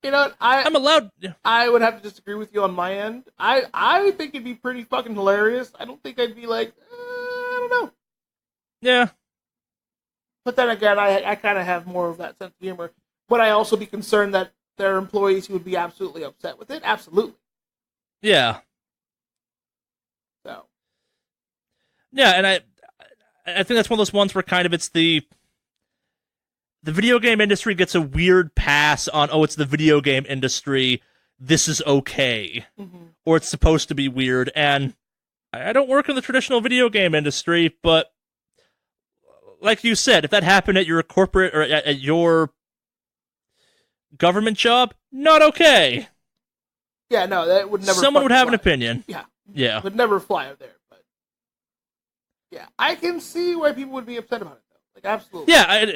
You know, I'm allowed. I would have to disagree with you on my end. I think it'd be pretty fucking hilarious. I don't think I'd be like, I don't know. Yeah. But then again, I kind of have more of that sense of humor. Would I also be concerned that there are employees who would be absolutely upset with it? Absolutely. Yeah. So. Yeah, and I think that's one of those ones where kind of it's the video game industry gets a weird pass on, oh, it's the video game industry, this is okay. Mm-hmm. Or it's supposed to be weird. And I don't work in the traditional video game industry, but like you said, if that happened at your corporate or at your government job, not okay. Yeah, no, that would never. Someone would have fly. An opinion. Yeah, would never fly out there. But yeah, I can see why people would be upset about it, though. Like, absolutely. Yeah,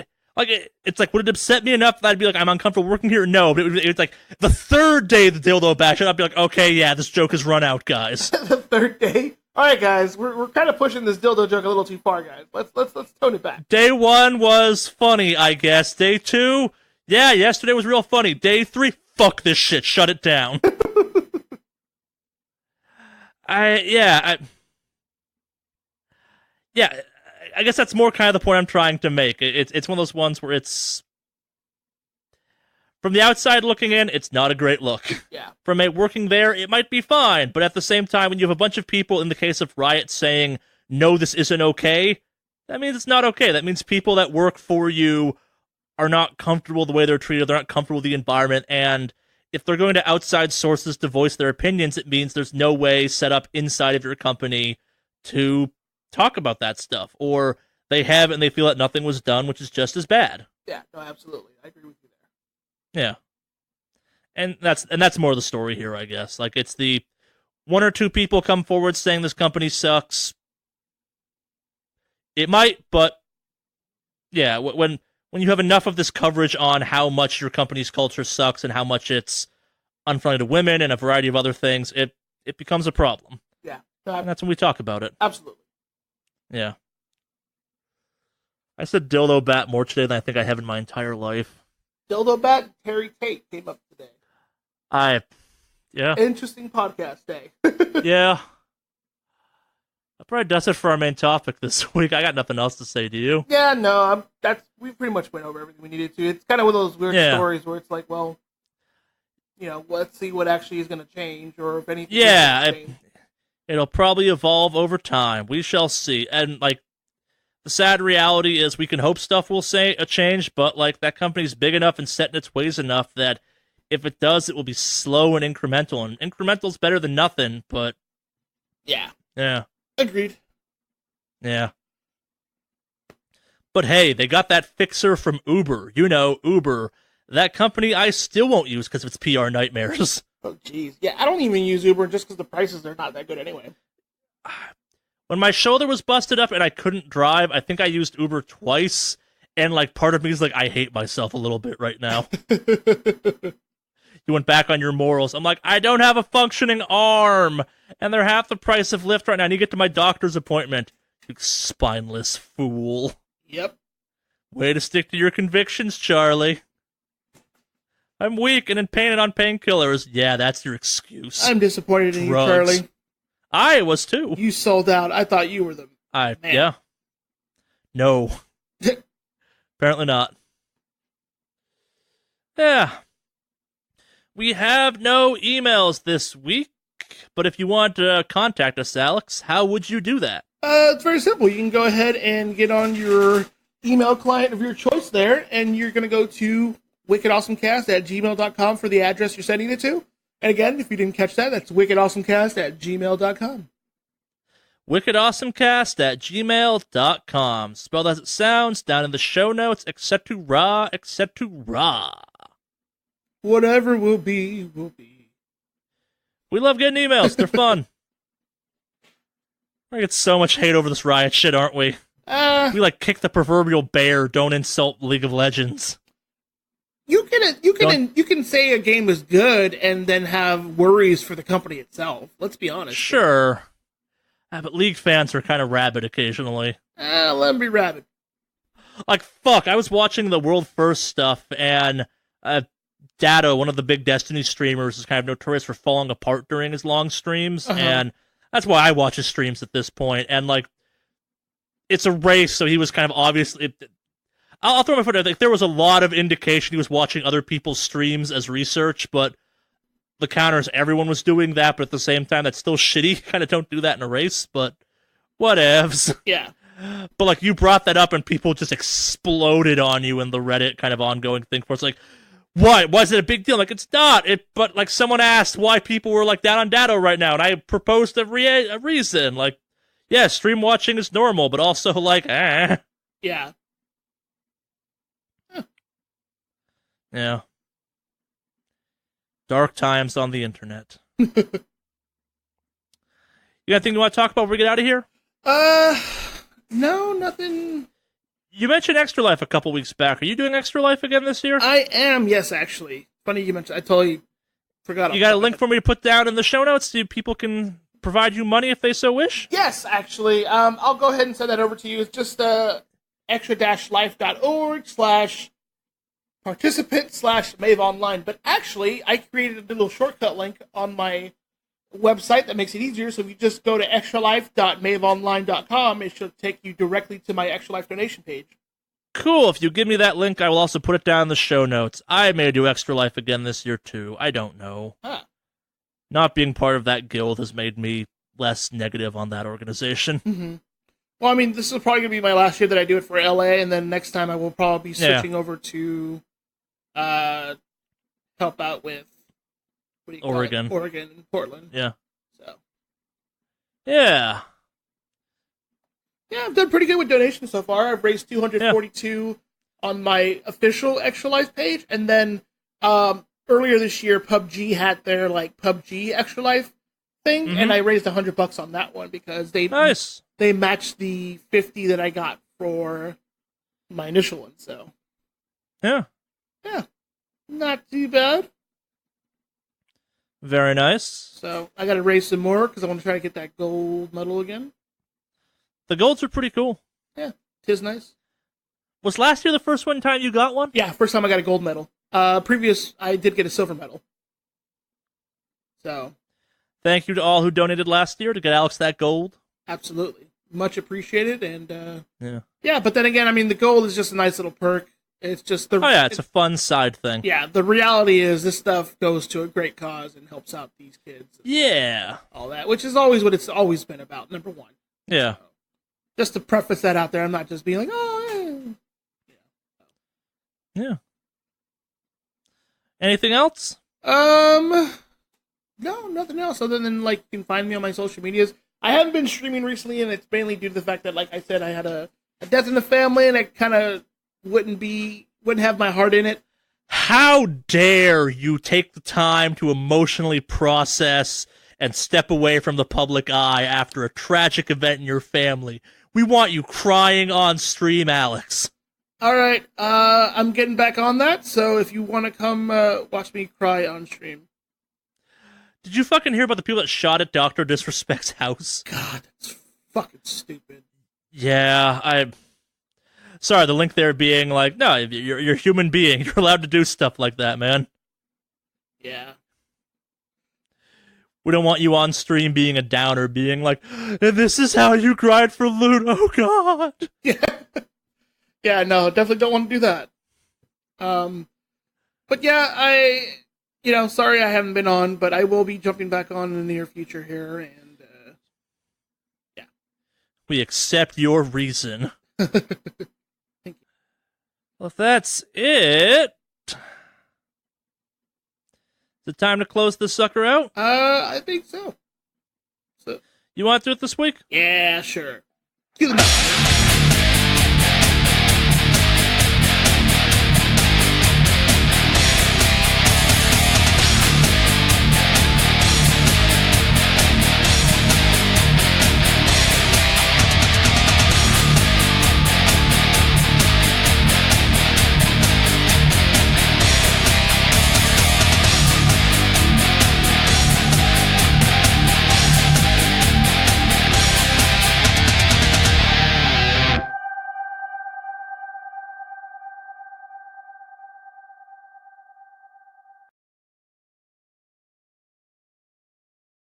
it's like, would it upset me enough that I'd be like, I'm uncomfortable working here? No, but it's like the third day the dildo bash, I'd be like, okay, yeah, this joke has run out, guys. The third day. All right, guys, we're kind of pushing this dildo joke a little too far, guys. Let's tone it back. Day 1 was funny, I guess. Day 2, yeah, yesterday was real funny. Day 3, fuck this shit, shut it down. I guess that's more kind of the point I'm trying to make. It's one of those ones where it's From the outside looking in, it's not a great look. Yeah. From a working there, it might be fine, but at the same time, when you have a bunch of people, in the case of Riot, saying, no, this isn't okay, that means it's not okay. That means people that work for you are not comfortable the way they're treated, they're not comfortable with the environment, and if they're going to outside sources to voice their opinions, it means there's no way set up inside of your company to talk about that stuff, or they have it and they feel that nothing was done, which is just as bad. Yeah, no, absolutely. I agree with you there. Yeah. And that's more of the story here, I guess. Like, it's the one or two people come forward saying this company sucks. It might, but yeah, when you have enough of this coverage on how much your company's culture sucks and how much it's unfriendly to women and a variety of other things, it becomes a problem. Yeah. And that's when we talk about it. Absolutely. Yeah. I said dildo bat more today than I think I have in my entire life. Dildo bat, Terry Tate came up today. Yeah. Interesting podcast day. Yeah. That probably does it for our main topic this week. I got nothing else to say, do you? Yeah, no, we pretty much went over everything we needed to. It's kind of one of those weird stories where it's like, well, let's see what actually is going to change, or if anything. Yeah, it'll probably evolve over time. We shall see. And like, the sad reality is, we can hope stuff will change, but like, that company's big enough and set in its ways enough that if it does, it will be slow and incremental. And incremental's better than nothing. But yeah. Agreed. Yeah. But hey, they got that fixer from Uber. Uber. That company I still won't use because of its PR nightmares. Oh, jeez. Yeah, I don't even use Uber just because the prices are not that good anyway. When my shoulder was busted up and I couldn't drive, I think I used Uber twice. And like, part of me is like, I hate myself a little bit right now. You went back on your morals. I'm like, I don't have a functioning arm, and they're half the price of Lyft right now. I need to get to my doctor's appointment. You spineless fool. Yep. Way to stick to your convictions, Charlie. I'm weak and in pain and on painkillers. Yeah, that's your excuse. I'm disappointed in you, Charlie. I was too. You sold out. I thought you were the man. Yeah. No. Apparently not. Yeah. We have no emails this week, but if you want to contact us, Alex, how would you do that? It's very simple. You can go ahead and get on your email client of your choice there, and you're going to go to wickedawesomecast@gmail.com for the address you're sending it to. And again, if you didn't catch that, that's wickedawesomecast@gmail.com. wickedawesomecast@gmail.com. Spelled as it sounds, down in the show notes, etc. Whatever will be, will be. We love getting emails. They're fun. We get so much hate over this Riot shit, aren't we? We like kick the proverbial bear. Don't insult League of Legends. You can say a game is good and then have worries for the company itself. Let's be honest. Sure. But League fans are kind of rabid occasionally. Let them be rabid. Like, fuck, I was watching the World First stuff, and Tate, one of the big Destiny streamers, is kind of notorious for falling apart during his long streams, and that's why I watch his streams at this point. And like, it's a race, so he was kind of obviously. I'll throw my foot out. Like, there was a lot of indication he was watching other people's streams as research, but the counter is everyone was doing that. But at the same time, that's still shitty. Kind of don't do that in a race, but whatevs. Yeah. But like, you brought that up, and people just exploded on you in the Reddit kind of ongoing thing. Where it's like, what? Was it a big deal? Like, it's not. But like, someone asked why people were like down on Tate right now, and I proposed a reason. Like, yeah, stream watching is normal, but also like, Yeah. Yeah. Dark times on the internet. You got anything you want to talk about before we get out of here? No, nothing. You mentioned Extra Life a couple weeks back. Are you doing Extra Life again this year? I am, yes, actually. Funny you mentioned. I totally forgot. You got a link for me to put down in the show notes so people can provide you money if they so wish? Yes, actually. I'll go ahead and send that over to you. It's just extra-life.org/participant/Mave Online. But actually, I created a little shortcut link on my website that makes it easier. So if you just go to extralife.maveonline.com, it should take you directly to my Extra Life donation page. Cool. If you give me that link, I will also put it down in the show notes. I may do Extra Life again this year, too. I don't know. Huh. Not being part of that guild has made me less negative on that organization. Mm-hmm. Well, I mean, this is probably going to be my last year that I do it for LA, and then next time I will probably be switching over to help out with Oregon. Oregon and Portland. Yeah. So. Yeah. Yeah, I've done pretty good with donations so far. I've raised $242 on my official Extra Life page, and then earlier this year, PUBG had their PUBG Extra Life thing, and I raised $100 on that one because they matched the 50 that I got for my initial one. So yeah, not too bad. Very nice. So I got to raise some more because I want to try to get that gold medal again. The golds are pretty cool. Yeah, 'tis nice. Was last year the first time you got one? Yeah, first time I got a gold medal. Previous, I did get a silver medal. So. Thank you to all who donated last year to get Alex that gold. Absolutely. Much appreciated. And, yeah, but then again, I mean, the gold is just a nice little perk. It's just it's a fun side thing. Yeah, the reality is this stuff goes to a great cause and helps out these kids. Yeah. All that, which is always what it's always been about, number one. Yeah. So, just to preface that out there, I'm not just being like, oh, yeah. Anything else? No, nothing else other than you can find me on my social medias. I haven't been streaming recently, and it's mainly due to the fact that, like I said, I had a death in the family, and I kind of wouldn't have my heart in it. How dare you take the time to emotionally process and step away from the public eye after a tragic event in your family? We want you crying on stream, Alex. All right, I'm getting back on that, so if you want to come watch me cry on stream. Did you fucking hear about the people that shot at Dr. Disrespect's house? God, that's fucking stupid. Yeah, sorry, the link there being no, you're a human being. You're allowed to do stuff like that, man. Yeah. We don't want you on stream being a downer, being like, this is how you cried for loot, oh god. Yeah. Yeah, no, definitely don't want to do that. But yeah, sorry I haven't been on, but I will be jumping back on in the near future here, and, yeah. We accept your reason. Thank you. Well, if that's it, is it time to close this sucker out? I think so. You want to do it this week? Yeah, sure. Cue the